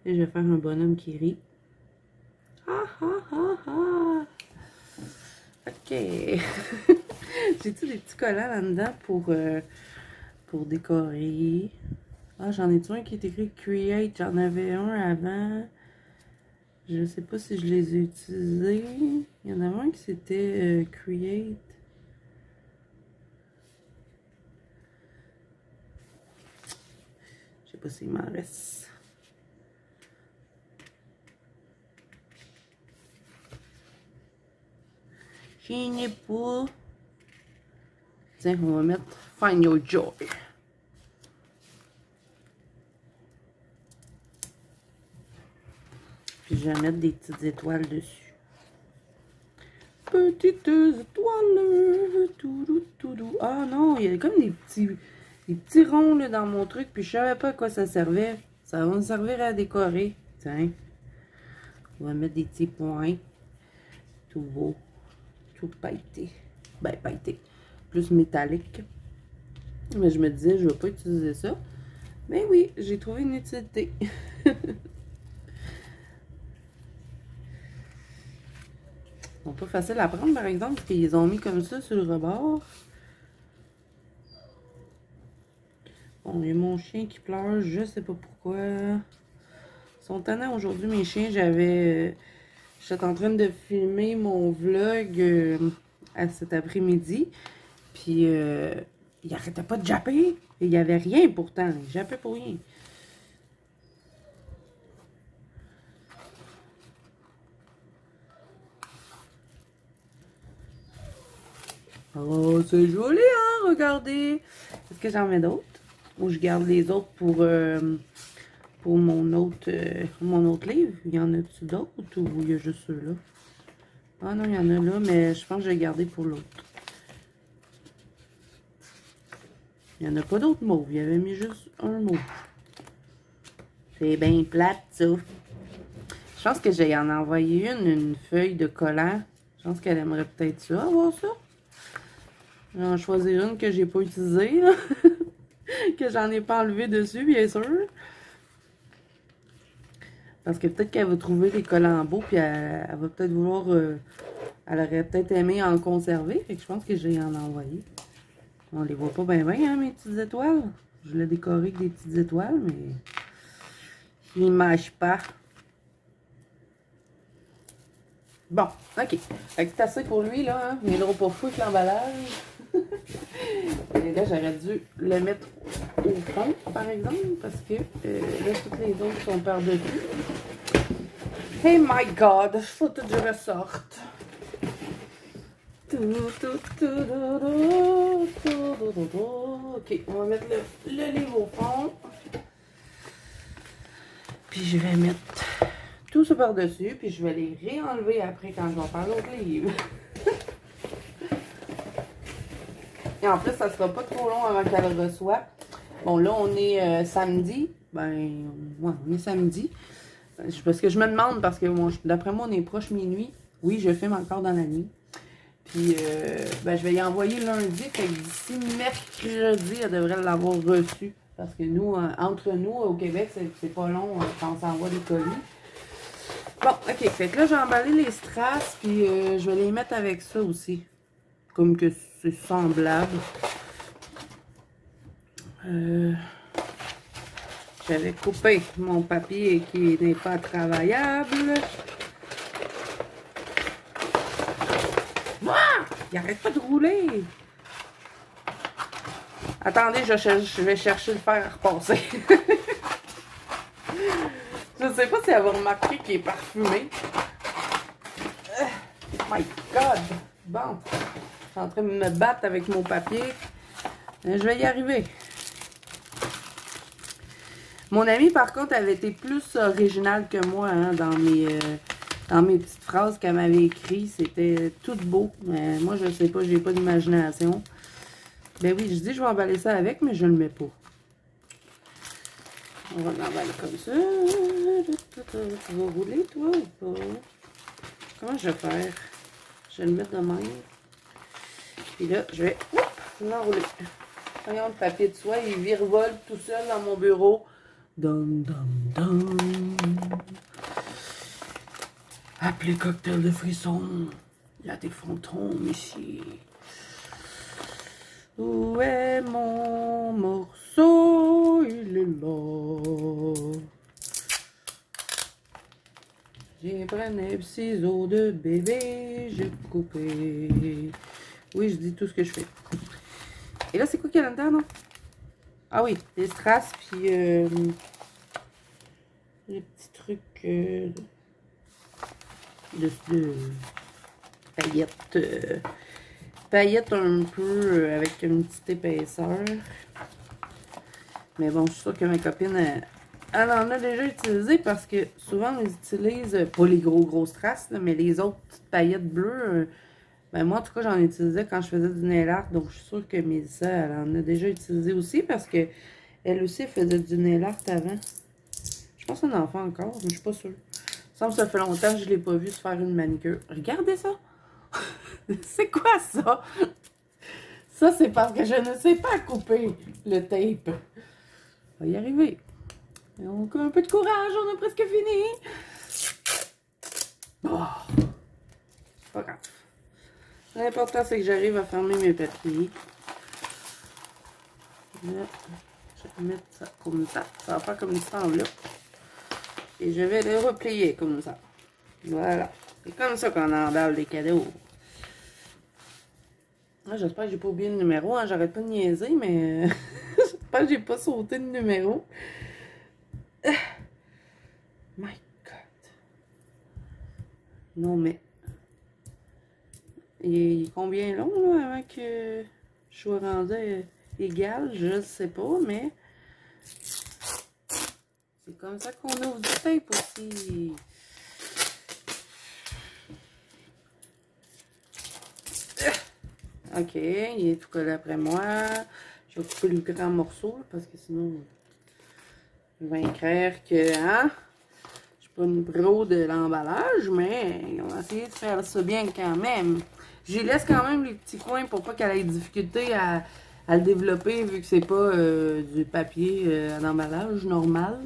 Et je vais faire un bonhomme qui rit. Ah, ah, ah, ah! Ok! J'ai-tu des petits collants là-dedans pour décorer? Ah, j'en ai-tu un qui est écrit Create? J'en avais un avant. Je sais pas si je les ai utilisés. Il y en avait un qui c'était Create. Je sais pas s'il m'en reste. Je n'ai pas. Tiens, on va mettre Find Your Joy. Puis je vais mettre des petites étoiles dessus. Petites étoiles. Toudou, toudou. Ah non, il y a comme des petits ronds là, dans mon truc. Puis je savais pas à quoi ça servait. Ça va me servir à décorer. Tiens. On va mettre des petits points. Tout beau. Tout pailleté. Ben, pailleté. Plus métallique. Mais je me disais, je ne vais pas utiliser ça. Mais oui, j'ai trouvé une utilité. Ils sont pas faciles à prendre, par exemple, parce qu'ils les ont mis comme ça sur le rebord. Bon, il y a mon chien qui pleure, je sais pas pourquoi. Ils sont tannants aujourd'hui, mes chiens. J'étais en train de filmer mon vlog à cet après-midi. Puis, il arrêtait pas de japper. Il n'y avait rien pourtant. Il jappait pour rien. Oh, c'est joli, hein? Regardez. Est-ce que j'en mets d'autres? Ou je garde les autres pour mon autre livre? Il y en a-tu d'autres ou il y a juste ceux-là? Ah non, il y en a là, mais je pense que je vais garder pour l'autre. Il n'y en a pas d'autres mauves. Il y avait mis juste un mauve. C'est bien plate, ça. Je pense que j'ai en envoyé une feuille de collant. Je pense qu'elle aimerait peut-être ça, avoir ça. J'en choisis une que j'ai pas utilisée, là. Que j'en ai pas enlevé dessus, bien sûr. Parce que peut-être qu'elle va trouver les collants beaux, puis elle va peut-être vouloir... elle aurait peut-être aimé en conserver. Fait que je pense que j'ai en envoyé. On les voit pas bien, hein, mes petites étoiles. Je l'ai décoré avec des petites étoiles, mais... ils ne mâchent pas. Bon, ok. Fait que c'est assez pour lui, là. Hein? Il n'est pas fou avec l'emballage. Et là, j'aurais dû le mettre au fond, par exemple, parce que là, toutes les autres sont par-dessus. Hey my God! Faut que je ressorte. Ok, on va mettre le livre au fond. Puis je vais mettre tout ça par-dessus, puis je vais les réenlever après quand je vais faire l'autre livre. Et en plus, ça sera pas trop long avant qu'elle le reçoive. Bon, là, on est samedi. Ben, ouais, on est samedi. Parce que je me demande, parce que d'après moi, on est proche minuit. Oui, je filme encore dans la nuit. Puis, ben, je vais y envoyer lundi. Fait que d'ici mercredi, elle devrait l'avoir reçu. Parce que nous, entre nous, au Québec, c'est pas long quand on s'envoie des colis. Bon, ok. Fait que là, j'ai emballé les strass. Puis, je vais les mettre avec ça aussi. Comme que c'est semblable. J'avais coupé mon papier qui n'est pas travaillable. Ah! Il arrête pas de rouler. Attendez, je vais chercher le fer à repasser. Je sais pas si elle va remarquer qu'il est parfumé. Oh my God! Bon, je suis en train de me battre avec mon papier. Mais je vais y arriver. Mon amie, par contre, avait été plus originale que moi hein, dans mes petites phrases qu'elle m'avait écrites. C'était tout beau. Mais moi, je sais pas, j'ai pas d'imagination. Ben oui, je dis je vais emballer ça avec, mais je le mets pas. On va l'emballer comme ça. Tu vas rouler, toi, ou pas? Comment je vais faire? Je vais le mettre de même. Puis là, je vais l'enrouler. Voyons, le papier de soie, il virevolte tout seul dans mon bureau. Dum, dum, dum. Appelez cocktail de frissons. Il y a des fantômes ici. Où est mon morceau? Il est là. J'ai pris un ciseau de bébé, j'ai coupé. Oui, je dis tout ce que je fais. Et là, c'est quoi qu'il y a là-dedans, non? Ah oui, des strass, puis les petits trucs de paillettes. Paillettes un peu avec une petite épaisseur. Mais bon, je suis sûre que ma copine, elle en a déjà utilisé parce que souvent on les utilise, pas les gros strass, là, mais les autres petites paillettes bleues. Ben moi, en tout cas, j'en utilisais quand je faisais du nail art. Donc, je suis sûre que Mélissa, elle en a déjà utilisé aussi parce que elle aussi, elle faisait du nail art avant. Je pense qu'elle en fait encore, mais je suis pas sûre. Il me semble que ça fait longtemps que je ne l'ai pas vu se faire une manicure. Regardez ça! C'est quoi ça? Ça, c'est parce que je ne sais pas couper le tape. On va y arriver. Donc, un peu de courage, on a presque fini. Oh, c'est pas grave. L'important, c'est que j'arrive à fermer mes papiers. Là, je vais mettre ça comme ça. Ça va faire comme une enveloppe. Et je vais les replier comme ça. Voilà. C'est comme ça qu'on emballe les cadeaux. Ah, j'espère que j'ai pas oublié le numéro. Hein. J'arrête pas de niaiser, mais j'espère que j'ai pas sauté de numéro. My God. Non, mais... Il est combien long, là, avant que je sois rendu égal? Je sais pas, mais... C'est comme ça qu'on ouvre du tape aussi. Ok, il est tout collé après moi. Je vais couper le grand morceau, parce que sinon... Je vais écrire que, hein? Je suis pas une pro de l'emballage, mais on va essayer de faire ça bien quand même. J'y laisse quand même les petits coins pour pas qu'elle ait de difficulté à le développer, vu que c'est pas du papier d'emballage normal.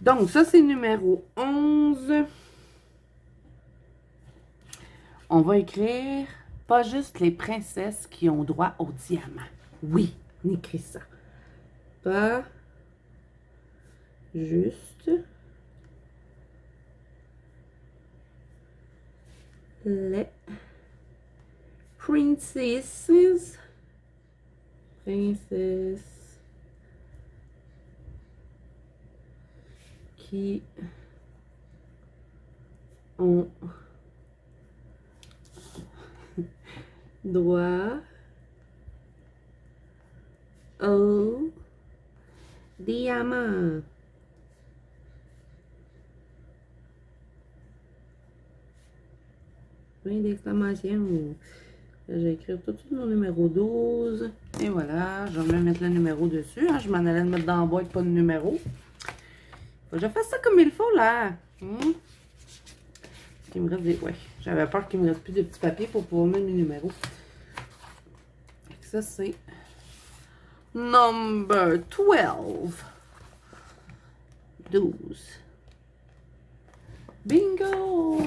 Donc, ça, c'est numéro 11. On va écrire pas juste les princesses qui ont droit au diamant. Oui, on écrit ça. Pas juste les princesses qui ont droit au diamant. Point d'exclamation. Je vais écrire tout de suite mon numéro 12. Et voilà, je vais mettre le numéro dessus. Hein. Je m'en allais le mettre dans la boîte, pas de numéro. Faut que je fasse ça comme il faut, là. Il me reste des... Ouais, j'avais peur qu'il me reste plus de petits papiers pour pouvoir mettre mes numéros. Ça, c'est number 12. 12. Bingo!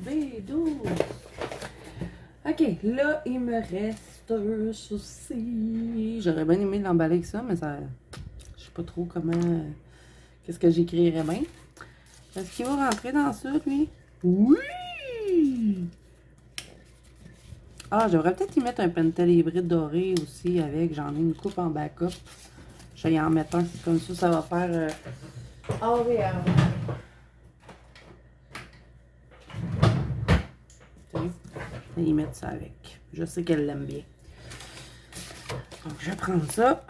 B12. Ok, là, il me reste ceci. J'aurais bien aimé l'emballer avec ça, mais ça... Je sais pas trop comment... Qu'est-ce que j'écrirais bien. Est-ce qu'il va rentrer dans ça, lui? Oui! Ah, j'aurais peut-être y mettre un pentel hybride doré aussi avec. J'en ai une coupe en backup. Je vais y en mettre un. Comme ça, ça va faire Ah oui, ah oui. Et y mettre ça avec. Je sais qu'elle l'aime bien. Donc, je vais prendre ça.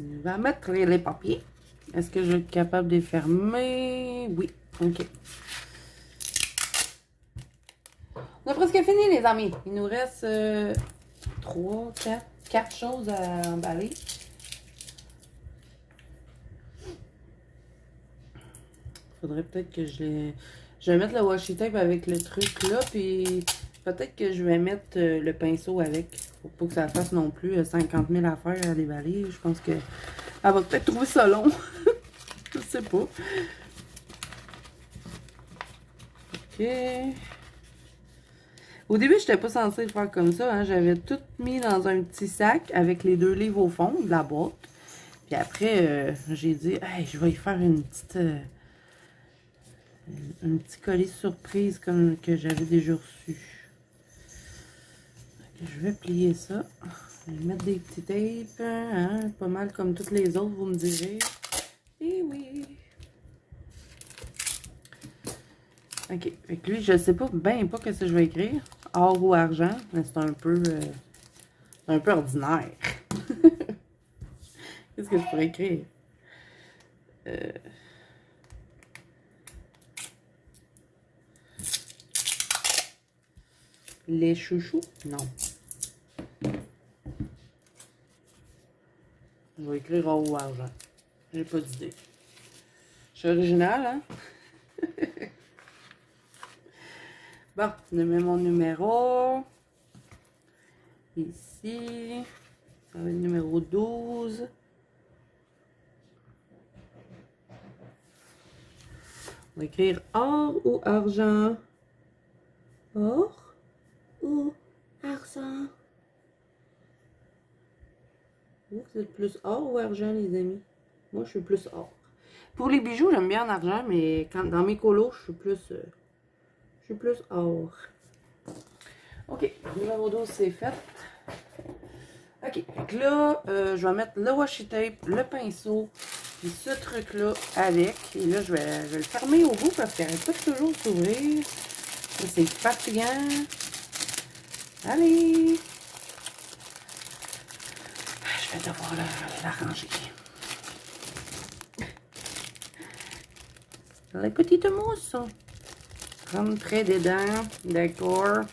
On va mettre les papiers. Est-ce que je vais être capable de les fermer? Oui. OK. On a presque fini, les amis. Il nous reste 3, 4 choses à emballer. Faudrait peut-être que je vais mettre le washi tape avec le truc là, puis peut-être que je vais mettre le pinceau avec. Faut pas que ça fasse non plus 50 000 affaires à déballer. Je pense que elle va peut-être trouver ça long. Je sais pas. OK. Au début, je n'étais pas censée le faire comme ça. Hein. J'avais tout mis dans un petit sac avec les 2 livres au fond de la boîte. Puis après, j'ai dit, hey, je vais y faire une petite... un petit colis surprise comme que j'avais déjà reçu. Je vais plier ça. Je vais mettre des petits tapes. Hein, pas mal comme toutes les autres, vous me direz. Eh oui. OK. Fait que lui, je sais pas bien pas ce que je vais écrire. Or ou argent. Mais c'est un peu ordinaire. Qu'est-ce que je pourrais écrire? Les chouchous? Non. Je vais écrire or ou argent. J'ai pas d'idée. Je suis originale, hein? Bon, je mets mon numéro. Ici. Ça va être le numéro 12. On va écrire or ou argent. Or ou argent. Vous êtes plus or ou argent, les amis? Moi, je suis plus or. Pour les bijoux, j'aime bien en argent, mais quand, dans mes colos, je suis plus or. OK, numéro 12, c'est fait. OK, donc là, je vais mettre le washi tape, le pinceau, puis ce truc-là avec. Et là, je vais le fermer au bout parce qu'elle peut toujours s'ouvrir. C'est fatigant. Allez! Je vais devoir la ranger. Les petites mousses. Rentrer dedans. D'accord.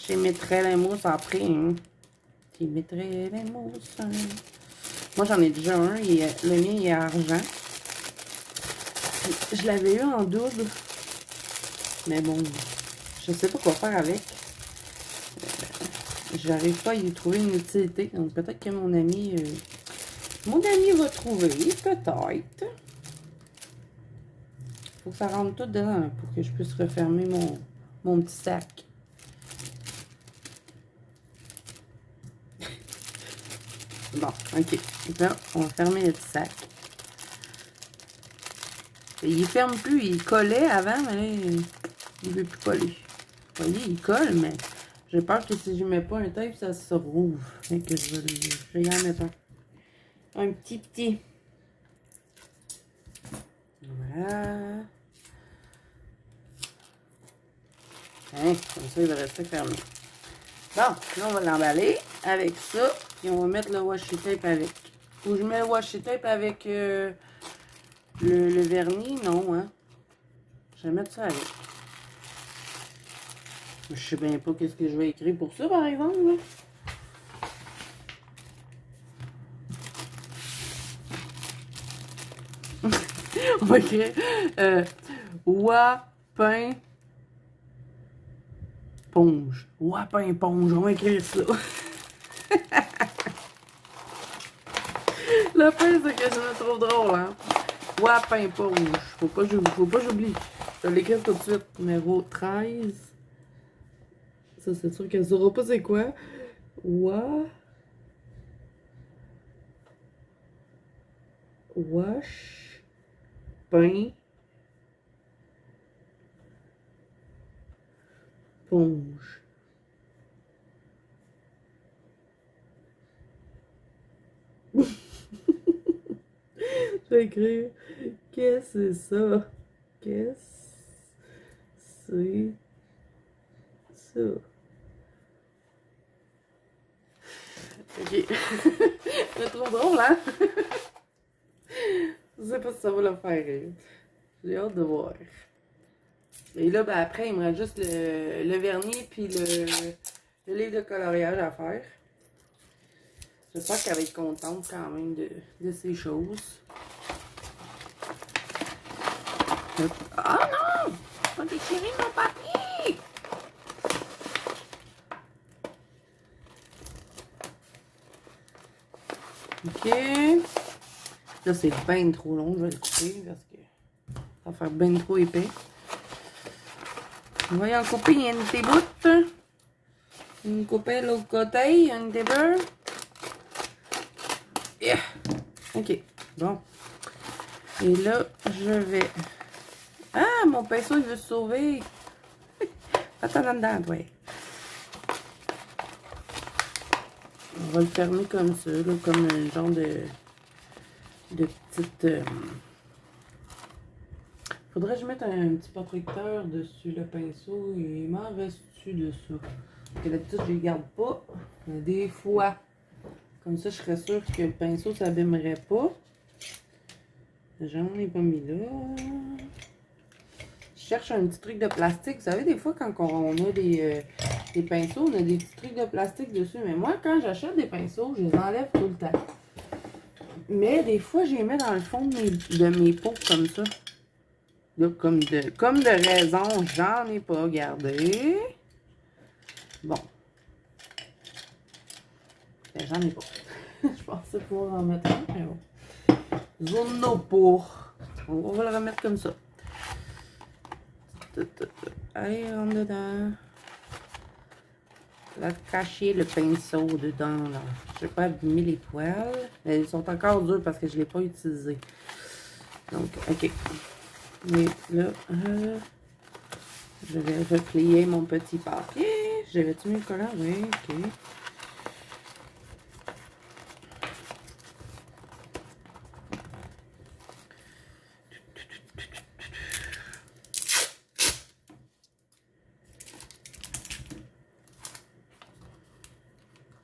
Je mettrai les mousses après. Hein. Je mettrai les mousses. Hein. Moi, j'en ai déjà un. Le mien, il est argent. Je l'avais eu en double. Mais bon, je sais pas quoi faire avec. J'arrive pas à y trouver une utilité. Donc, peut-être que mon ami va trouver. Peut-être. Faut que ça rentre tout dedans pour que je puisse refermer mon petit sac. Bon, OK. Là, on va fermer le petit sac. Et il ferme plus. Il collait avant, mais là, il ne veut plus coller. Vous voyez, il colle, mais j'ai peur que si je ne mets pas un tape, ça se rouvre. Fait que je vais y en mettre un. Un petit. Voilà. Hein, comme ça, il va rester fermé. Bon, là, on va l'emballer avec ça. Puis on va mettre le washi tape avec. Ou je mets le washi tape avec le vernis? Non, hein. Je vais mettre ça avec. Je sais bien pas qu'est-ce que je vais écrire pour ça, par exemple. Là. On va écrire Wapin Ponge. Wapin Ponge. On va écrire ça. Le pire, c'est que je me trouve drôle, hein. Wapin Ponge. Faut pas que j'oublie. Je vais l'écrire tout de suite. Numéro 13. Ça, c'est sûr qu'elle saura pas c'est quoi. Wash. Pain. éponge. Je vais écrire, qu'est-ce que c'est ça? Qu'est-ce que c'est ça? Ok. C'est trop drôle, hein? Je sais pas si ça va le faire rire. J'ai hâte de voir. Et là, ben après, il me reste juste le vernis puis le livre de coloriage à faire. J'espère qu'elle va être contente quand même de ces choses. Ah non! On va déchirer mon papier! Ok. Là, c'est bien trop long. Je vais le couper parce que ça va faire bien trop épais. On va y en couper une petite bout. Une couper l'autre côté, une petite beurre. Yeah. Ok, bon. Et là, je vais... Ah, mon pinceau, il veut se sauver. Attends là-dedans, toi. On va le fermer comme ça, là, comme un genre de petite... Faudrait que je mette un petit protecteur dessus le pinceau. Il m'en reste-tu de ça? Parce que d'habitude, je les garde pas. Mais des fois, comme ça, je serais sûre que le pinceau ne s'abîmerait pas. J'en ai pas mis là. Je cherche un petit truc de plastique. Vous savez, des fois, quand on a des pinceaux, on a des petits trucs de plastique dessus. Mais moi, quand j'achète des pinceaux, je les enlève tout le temps. Mais des fois, je les mets dans le fond de mes pots comme ça. Là, comme de raison, j'en ai pas gardé. Bon. Ben, j'en ai pas. Je pensais pouvoir en mettre un, mais bon. Zone no pour. On va le remettre comme ça. Allez, rentre dedans. Là, cacher le pinceau dedans, là. Je vais pas abîmer les poils. Mais ils sont encore durs parce que je ne l'ai pas utilisé. Donc, ok. Mais là, je vais replier mon petit papier. J'avais-tu mis le collant? Oui, ok.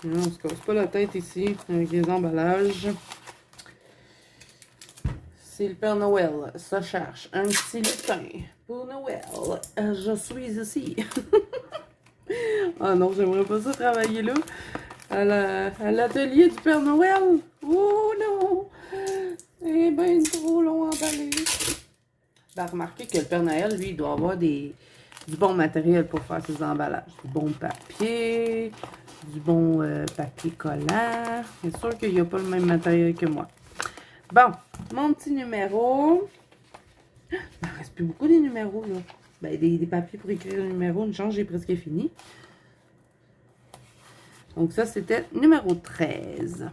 Non, on se casse pas la tête ici avec les emballages. C'est le Père Noël. Ça cherche un petit lutin pour Noël. Je suis ici. Ah non, j'aimerais pas ça travailler là. À l'atelier du Père Noël. Oh non! C'est bien trop long à emballer. Ben, remarquez que le Père Noël, lui, il doit avoir du bon matériel pour faire ses emballages. Du bon papier, du bon papier collant. C'est sûr qu'il n'y a pas le même matériel que moi. Bon, mon petit numéro. Il ne reste plus beaucoup des numéros, là. Ben, des papiers pour écrire le numéro. Une chance, j'ai presque fini. Donc, ça, c'était numéro 13.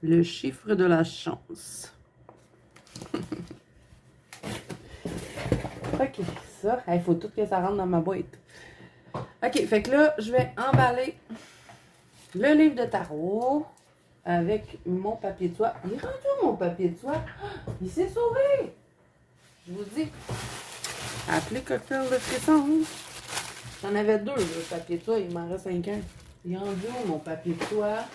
Le chiffre de la chance. Ok, ça, il faut tout que ça rentre dans ma boîte. Ok, fait que là, je vais emballer le livre de tarot avec mon papier de soie. Il est rendu où, mon papier de soie? Il s'est sauvé! Je vous dis. Appelez cocktail de frisson. J'en avais deux, le papier de soie, il m'en reste 5 ans. Il est rendu où, mon papier de soie?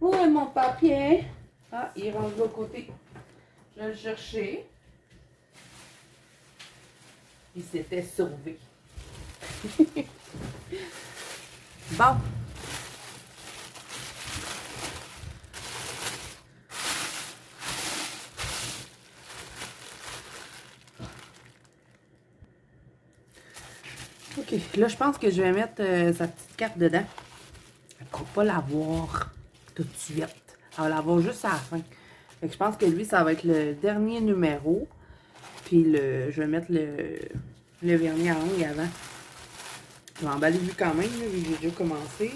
Où est mon papier? Ah, il est rendu de l'autre côté. Je vais le chercher. Il s'était sauvé. Bon. Ok, là, je pense que je vais mettre sa petite carte dedans. Elle ne pourra pas l'avoir tout de suite. Elle va l'avoir juste à la fin. Fait que je pense que lui, ça va être le dernier numéro. Puis je vais mettre le vernis à ongles avant. Je vais emballer lui quand même, vu que j'ai déjà commencé.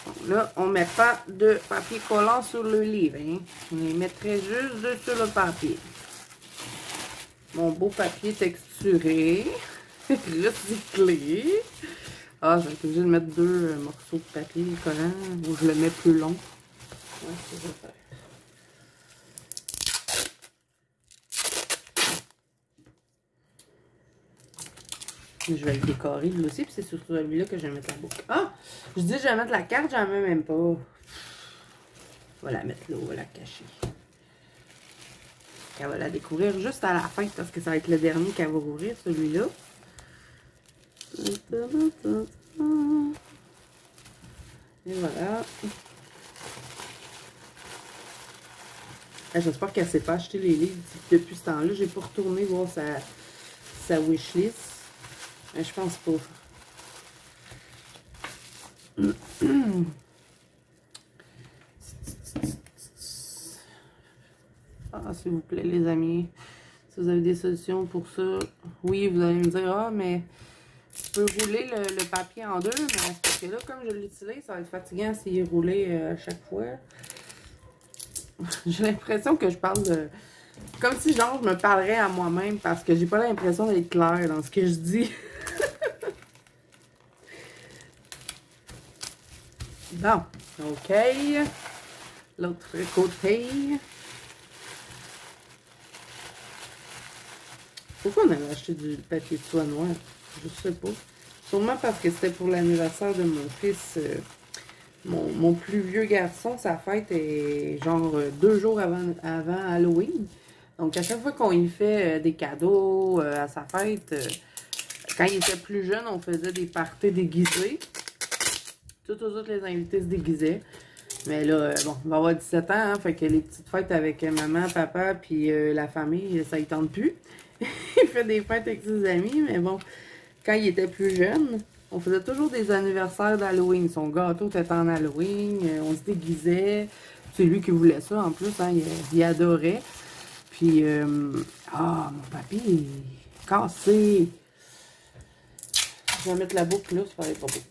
Bon, là, on ne met pas de papier collant sur le livre. Hein. On les mettrait juste sur le papier. Mon beau papier texturé. recyclé. Ah, j'ai été obligée de mettre 2 morceaux de papier collant ou je le mets plus long. Ouais, c'est ça que je vais faire. Je vais le décorer lui aussi, puis c'est sur celui-là que je vais mettre la boucle. Ah! Je dis que je vais mettre la carte, j'en mets même pas. On va la mettre là, on va la cacher. Elle va la découvrir juste à la fin, parce que ça va être le dernier qu'elle va ouvrir, celui-là. Et voilà. J'espère qu'elle ne s'est pas acheté les livres depuis ce temps-là. J'ai pas retourné voir sa wishlist. Mais je pense pas. Ah, s'il vous plaît, les amis. Si vous avez des solutions pour ça, oui, vous allez me dire, ah, mais tu peux rouler le papier en 2, mais c'est parce que là, comme je l'utilise, ça va être fatigant s'il est roulé à chaque fois. J'ai l'impression que je parle de... Comme si, genre, je me parlerais à moi-même parce que j'ai pas l'impression d'être claire dans ce que je dis. Bon, OK. L'autre côté. Pourquoi on avait acheté du papier de soie noir? Je sais pas. Sûrement parce que c'était pour l'anniversaire de mon fils. Mon plus vieux garçon, sa fête est genre 2 jours avant Halloween. Donc, à chaque fois qu'on y fait des cadeaux à sa fête, quand il était plus jeune, on faisait des parties déguisées. Toutes aux autres, les invités se déguisaient. Mais là, bon, il va avoir 17 ans, hein, fait que les petites fêtes avec maman, papa, puis la famille, ça ne tente plus. Il fait des fêtes avec ses amis, mais bon, quand il était plus jeune, on faisait toujours des anniversaires d'Halloween. Son gâteau était en Halloween, on se déguisait. C'est lui qui voulait ça en plus, hein, il adorait. Puis, ah, mon papier est cassé. Je vais mettre la boucle là, ça va être pas beau.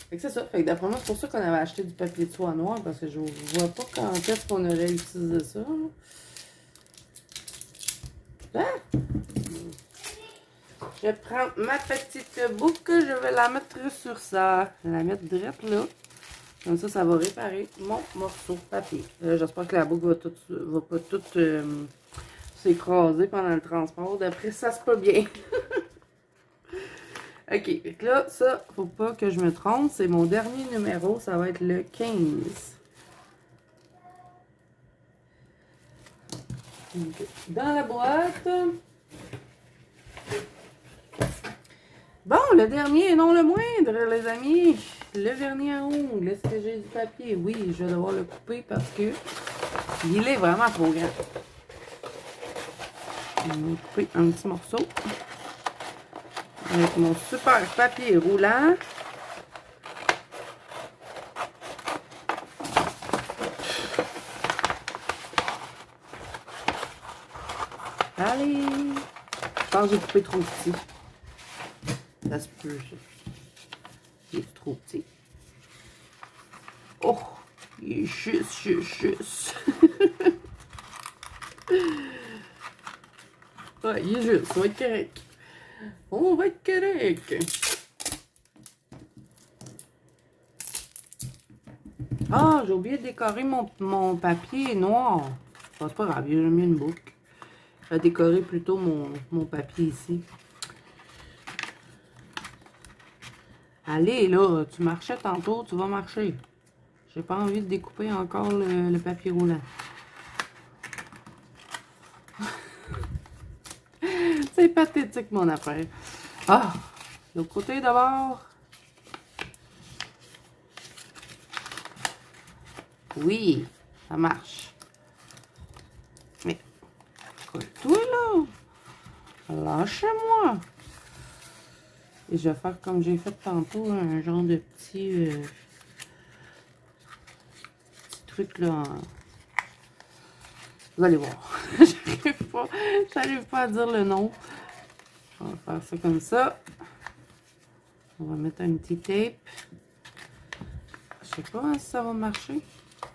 Fait que c'est ça. Fait que d'après moi, c'est pour ça qu'on avait acheté du papier de soie noir, parce que je vois pas quand est-ce qu'on aurait utilisé ça. Ah! Je prends ma petite boucle, je vais la mettre sur ça. Je vais la mettre direct là. Comme ça va réparer mon morceau de papier. J'espère que la boucle va pas toute s'écraser pendant le transport. D'après, ça se peut bien. OK, donc là, ça, faut pas que je me trompe. C'est mon dernier numéro, ça va être le 15. Okay. Dans la boîte. Bon, le dernier et non le moindre, les amis. Le vernis à ongles. Est-ce que j'ai du papier? Oui, je vais devoir le couper parce que il est vraiment trop grand. Je vais couper un petit morceau. Avec mon super papier roulant. Allez! Je pense que j'ai coupé trop petit. Ça se peut, ça. Il est trop petit. Oh! Il est juste. Ouais, il est juste. Ça va être correct. On va être correct. Ah, j'ai oublié de décorer mon papier noir. C'est pas grave, j'ai mis une boucle. Je vais décorer plutôt mon papier ici. Allez, là, tu marchais tantôt, tu vas marcher. J'ai pas envie de découper encore le papier roulant. C'est pathétique, mon affaire. Ah, l'autre côté d'abord. Oui, ça marche. Mais, colle-toi là. Lâchez-moi. Et je vais faire comme j'ai fait tantôt, un genre de petit truc là. Vous allez voir. J'arrive pas à dire le nom. On va faire ça comme ça. On va mettre un petit tape. Je sais pas si ça va marcher.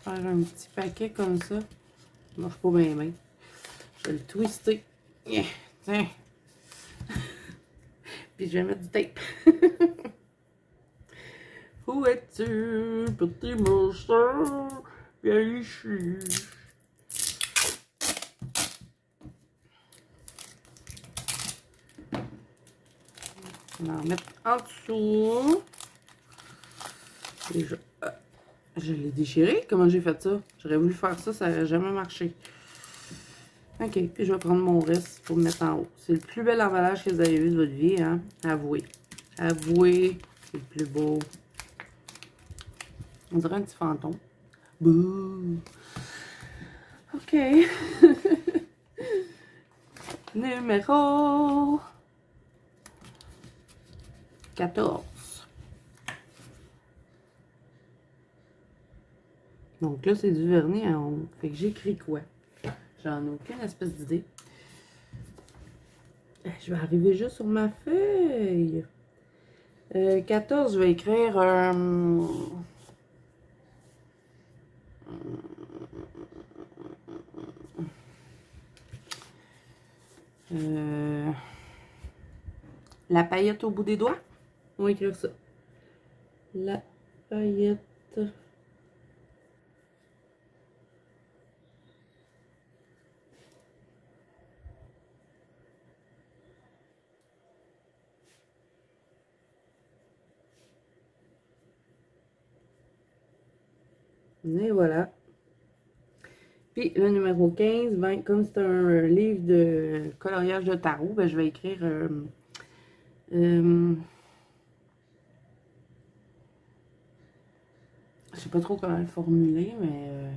Faire un petit paquet comme ça. Ça marche pas bien bien. Je vais le twister. Yeah. Tiens. Puis je vais mettre du tape. Où es-tu, petit monsieur? Viens ici. On va en mettre en dessous. Et je l'ai déchiré. Comment j'ai fait ça? J'aurais voulu faire ça, ça n'aurait jamais marché. Ok, puis je vais prendre mon reste pour me mettre en haut. C'est le plus bel emballage que vous avez vu de votre vie, hein? Avouez. Avouez, c'est le plus beau. On dirait un petit fantôme. Bouh! Ok. Numéro 14. Donc là, c'est du vernis à ongles. Fait que j'écris quoi? J'en ai aucune espèce d'idée. Je vais arriver juste sur ma feuille. 14, je vais écrire... la paillette au bout des doigts. On va écrire ça. La paillette. Et voilà. Puis le numéro 15, ben, comme c'est un livre de coloriage de tarot, ben, je vais écrire je sais pas trop comment le formuler, mais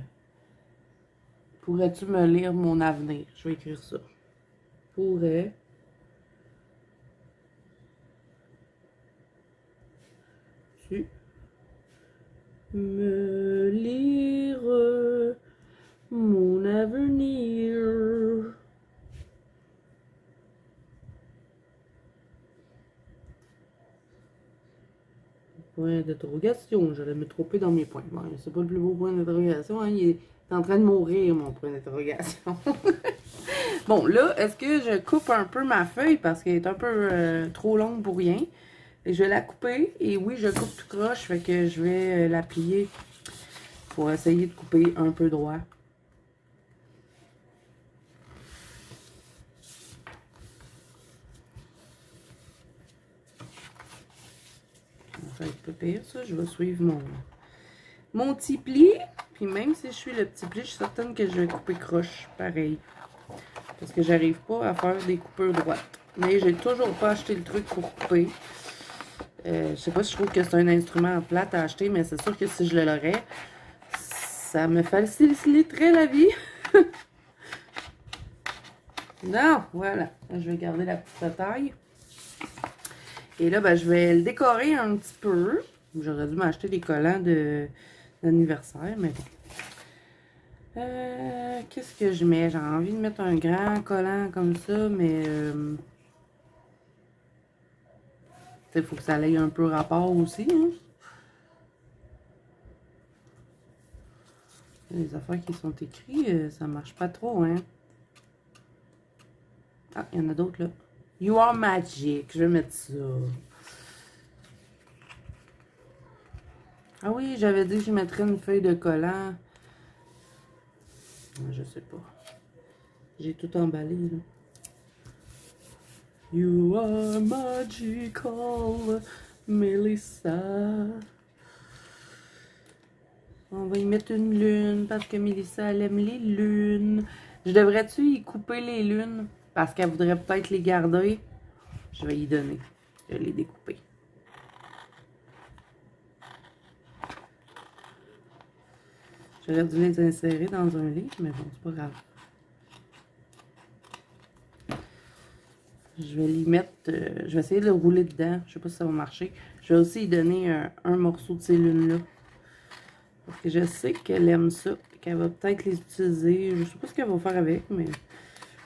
pourrais-tu me lire mon avenir? Je vais écrire ça. Pourrais-tu me lire mon avenir? Point d'interrogation. J'allais me tromper dans mes points. Bon, c'est pas le plus beau point d'interrogation. Hein? Il est en train de mourir, mon point d'interrogation. Bon, là, est-ce que je coupe un peu ma feuille parce qu'elle est un peu trop longue pour rien? Et je vais la couper. Et oui, je coupe tout croche. Fait que je vais la plier pour essayer de couper un peu droit. Ça va être pas pire, ça. Je vais suivre mon petit pli. Puis même si je suis le petit pli, je suis certaine que je vais couper croche pareil. Parce que j'arrive pas à faire des coupures droites. Mais j'ai toujours pas acheté le truc pour couper. Je sais pas si je trouve que c'est un instrument plate à acheter, mais c'est sûr que si je l'aurais, ça me faciliterait la vie. Non, voilà. Je vais garder la petite taille. Et là, ben, je vais le décorer un petit peu. J'aurais dû m'acheter des collants d'anniversaire, mais bon. Qu'est-ce que je mets? J'ai envie de mettre un grand collant comme ça, mais... il faut que ça aille un peu rapport aussi, hein? Les affaires qui sont écrites, ça marche pas trop, hein? Ah, il y en a d'autres, là. You are magic. Je vais mettre ça. Ah oui, j'avais dit que je mettrais une feuille de collant. Je sais pas. J'ai tout emballé, là. You are magical, Melissa. On va y mettre une lune parce que Melissa, elle aime les lunes. Je devrais-tu y couper les lunes? Parce qu'elle voudrait peut-être les garder. Je vais y donner. Je vais les découper. J'aurais dû les insérer dans un livre, mais bon, c'est pas grave. Je vais les mettre... je vais essayer de le rouler dedans. Je sais pas si ça va marcher. Je vais aussi y donner un morceau de ces lunes-là. Parce que je sais qu'elle aime ça. Qu'elle va peut-être les utiliser. Je sais pas ce qu'elle va faire avec, mais... je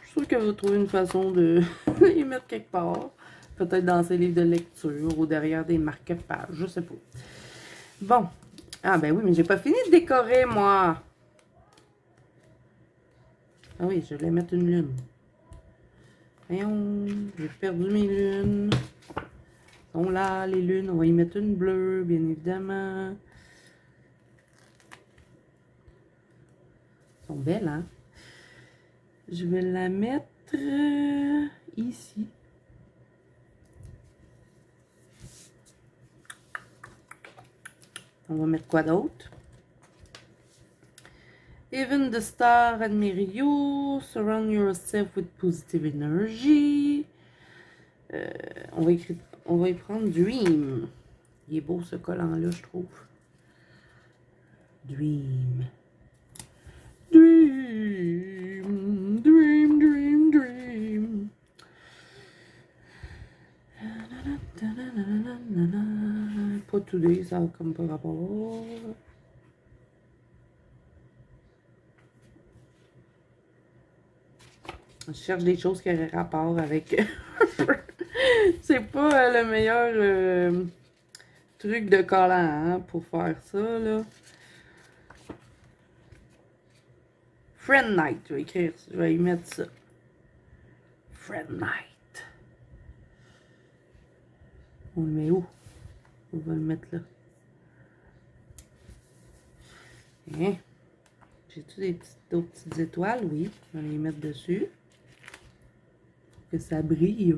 suis sûre qu'elle va trouver une façon de les mettre quelque part. Peut-être dans ses livres de lecture ou derrière des marque-pages. Je sais pas. Bon. Ah ben oui, mais j'ai pas fini de décorer, moi. Ah oui, je vais mettre une lune. Voyons, j'ai perdu mes lunes. Elles sont là, les lunes. On va y mettre une bleue, bien évidemment. Elles sont belles, hein? Je vais la mettre ici. On va mettre quoi d'autre? Even the star admire you. Surround yourself with positive energy. On va y prendre Dream. Il est beau ce collant-là, je trouve. Dream. Dream. Dream, dream, dream. Pas today, ça a comme pas rapport. Je cherche des choses qui auraient rapport avec... C'est pas le meilleur truc de collant hein, pour faire ça, là. Friend Night, je vais écrire, je vais y mettre ça. Friend Night. On le met où? On va le mettre là. Hein? J'ai-tu d'autres petites étoiles? Oui, je vais les mettre dessus. Que ça brille.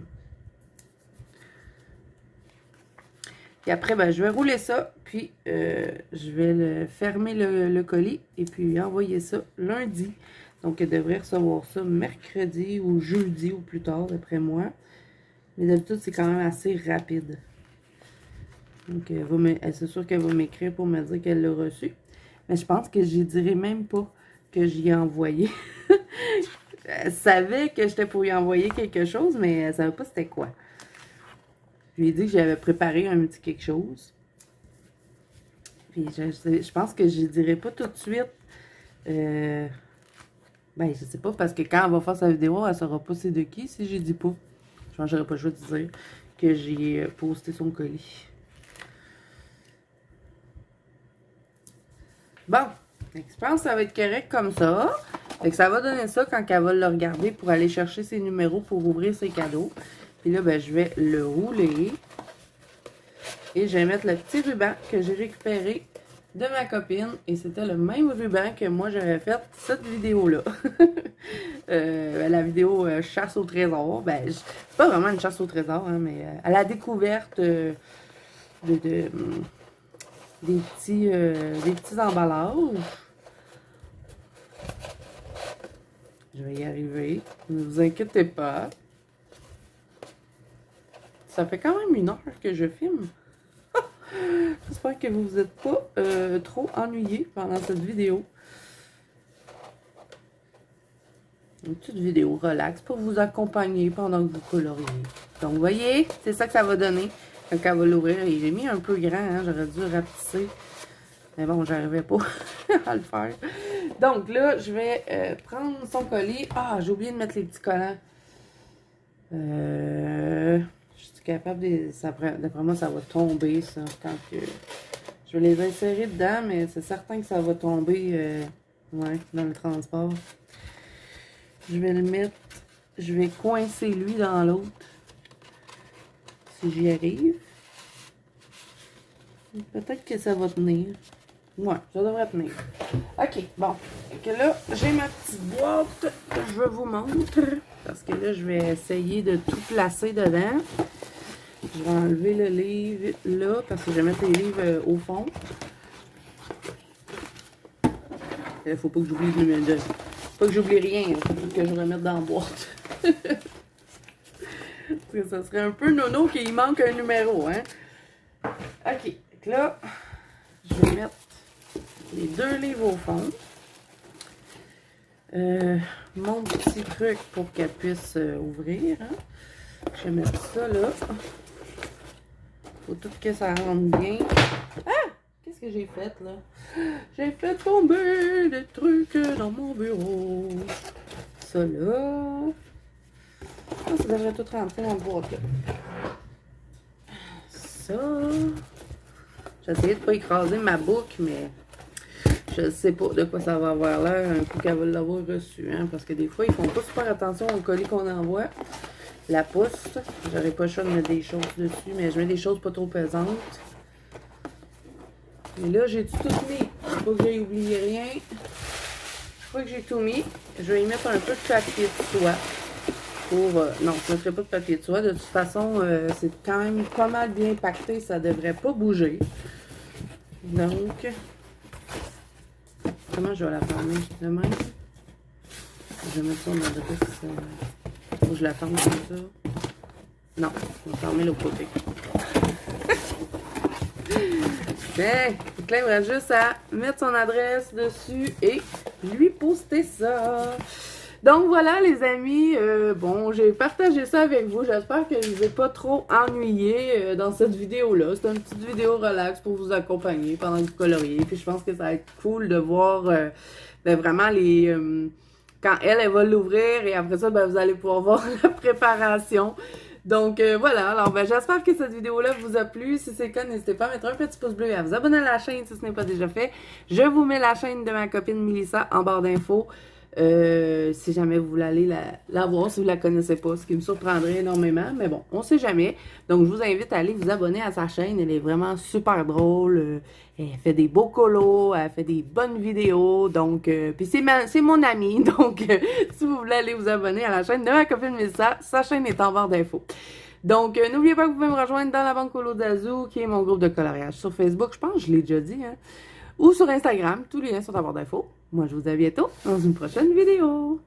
Et après, ben, je vais rouler ça, puis je vais fermer le colis et puis envoyer ça lundi. Donc, elle devrait recevoir ça mercredi ou jeudi ou plus tard, d'après moi. Mais d'habitude, c'est quand même assez rapide. Donc, c'est sûr qu'elle va m'écrire pour me dire qu'elle l'a reçu. Mais je pense que je dirai même pas que j'y ai envoyé. Elle savait que j'étais pour lui envoyer quelque chose, mais elle savait pas c'était quoi. Je lui ai dit que j'avais préparé un petit quelque chose. Puis je pense que je dirai pas tout de suite. Ben, je sais pas, parce que quand elle va faire sa vidéo, elle saura pas c'est de qui si je dis pas. Je pense que j'aurais pas le choix de dire que j'ai posté son colis. Bon, je pense que ça va être correct comme ça. Fait que ça va donner ça quand elle va le regarder pour aller chercher ses numéros pour ouvrir ses cadeaux. Puis là, ben, je vais le rouler. Et je vais mettre le petit ruban que j'ai récupéré de ma copine. Et c'était le même ruban que moi j'avais fait cette vidéo-là. La vidéo chasse au trésor. Ben, c'est pas vraiment une chasse au trésor, hein, mais à la découverte des petits emballages. Je vais y arriver. Ne vous inquiétez pas. Ça fait quand même 1 heure que je filme. J'espère que vous vous êtes pas trop ennuyés pendant cette vidéo. Une petite vidéo relax pour vous accompagner pendant que vous coloriez. Donc, vous voyez, c'est ça que ça va donner quand elle va l'ouvrir. Et j'ai mis un peu grand, hein, j'aurais dû rapetisser. Mais bon, j'arrivais pas à le faire. Donc là, je vais prendre son colis. Ah, j'ai oublié de mettre les petits collants. Je suis capable de... D'après moi, ça va tomber, ça. Quand que... Je vais les insérer dedans, mais c'est certain que ça va tomber ouais, dans le transport. Je vais le mettre... Je vais coincer lui dans l'autre. Si j'y arrive. Peut-être que ça va tenir. Ouais, ça devrait tenir. OK, bon. Et que là, j'ai ma petite boîte que je vous montre. Parce que là, je vais essayer de tout placer dedans. Je vais enlever le livre là, parce que je vais mettre les livres au fond. Il faut pas que j'oublie faut pas que j'oublie rien. Il faut que je remette dans la boîte. Parce que ça serait un peu nono qu'il manque un numéro, hein. OK, donc là, je vais mettre les 2 livres au fond. Mon petit truc pour qu'elle puisse ouvrir. Hein. Je vais mettre ça là. Faut tout que ça rentre bien. Ah! Qu'est-ce que j'ai fait là? J'ai fait tomber des trucs dans mon bureau. Ça là. Ah, ça devrait tout rentrer dans le boîte là. Ça. J'ai essayé de ne pas écraser ma boucle, mais je ne sais pas de quoi ça va avoir l'air un coup qu'elle va l'avoir reçu. Hein, parce que des fois, ils font pas super attention au colis qu'on envoie. la pousse. J'aurais pas le choix de mettre des choses dessus, mais je mets des choses pas trop pesantes. Et là, j'ai tout mis. Faut que j'ai oublié rien. Je crois que j'ai tout mis. Je vais y mettre un peu de papier de soie. Pour, non, je ne mettrai pas de papier de soie. De toute façon, c'est quand même pas mal bien pacté. Ça devrait pas bouger. Donc, comment je vais la fermer? De même. Je vais mettre ça en adresse. Faut que je la ferme comme ça. Non, je vais fermer l'autre côté. Bien, donc là, il me reste juste à mettre son adresse dessus et lui poster ça. Donc voilà les amis, bon, j'ai partagé ça avec vous. J'espère que je ne vous ai pas trop ennuyé dans cette vidéo-là. C'est une petite vidéo relax pour vous accompagner pendant que vous coloriez. Puis je pense que ça va être cool de voir ben, vraiment les... quand elle va l'ouvrir et après ça, ben, vous allez pouvoir voir la préparation. Donc voilà, alors ben, j'espère que cette vidéo-là vous a plu. Si c'est le cas, n'hésitez pas à mettre un petit pouce bleu et à vous abonner à la chaîne si ce n'est pas déjà fait. Je vous mets la chaîne de ma copine Melissa en barre d'infos. Si jamais vous voulez aller la voir, si vous la connaissez pas, ce qui me surprendrait énormément, mais bon, on sait jamais. Donc, je vous invite à aller vous abonner à sa chaîne. Elle est vraiment super drôle. Elle fait des beaux colos, elle fait des bonnes vidéos. Donc, puis c'est mon amie. Donc, si vous voulez aller vous abonner à la chaîne de ma copine Melissa, sa chaîne est en barre d'infos. Donc, n'oubliez pas que vous pouvez me rejoindre dans la Banque Colo d'Azou, qui est mon groupe de coloriage sur Facebook. Je pense que je l'ai déjà dit, hein. Ou sur Instagram. Tous les liens sont en barre d'infos. Moi, je vous dis à bientôt dans une prochaine vidéo.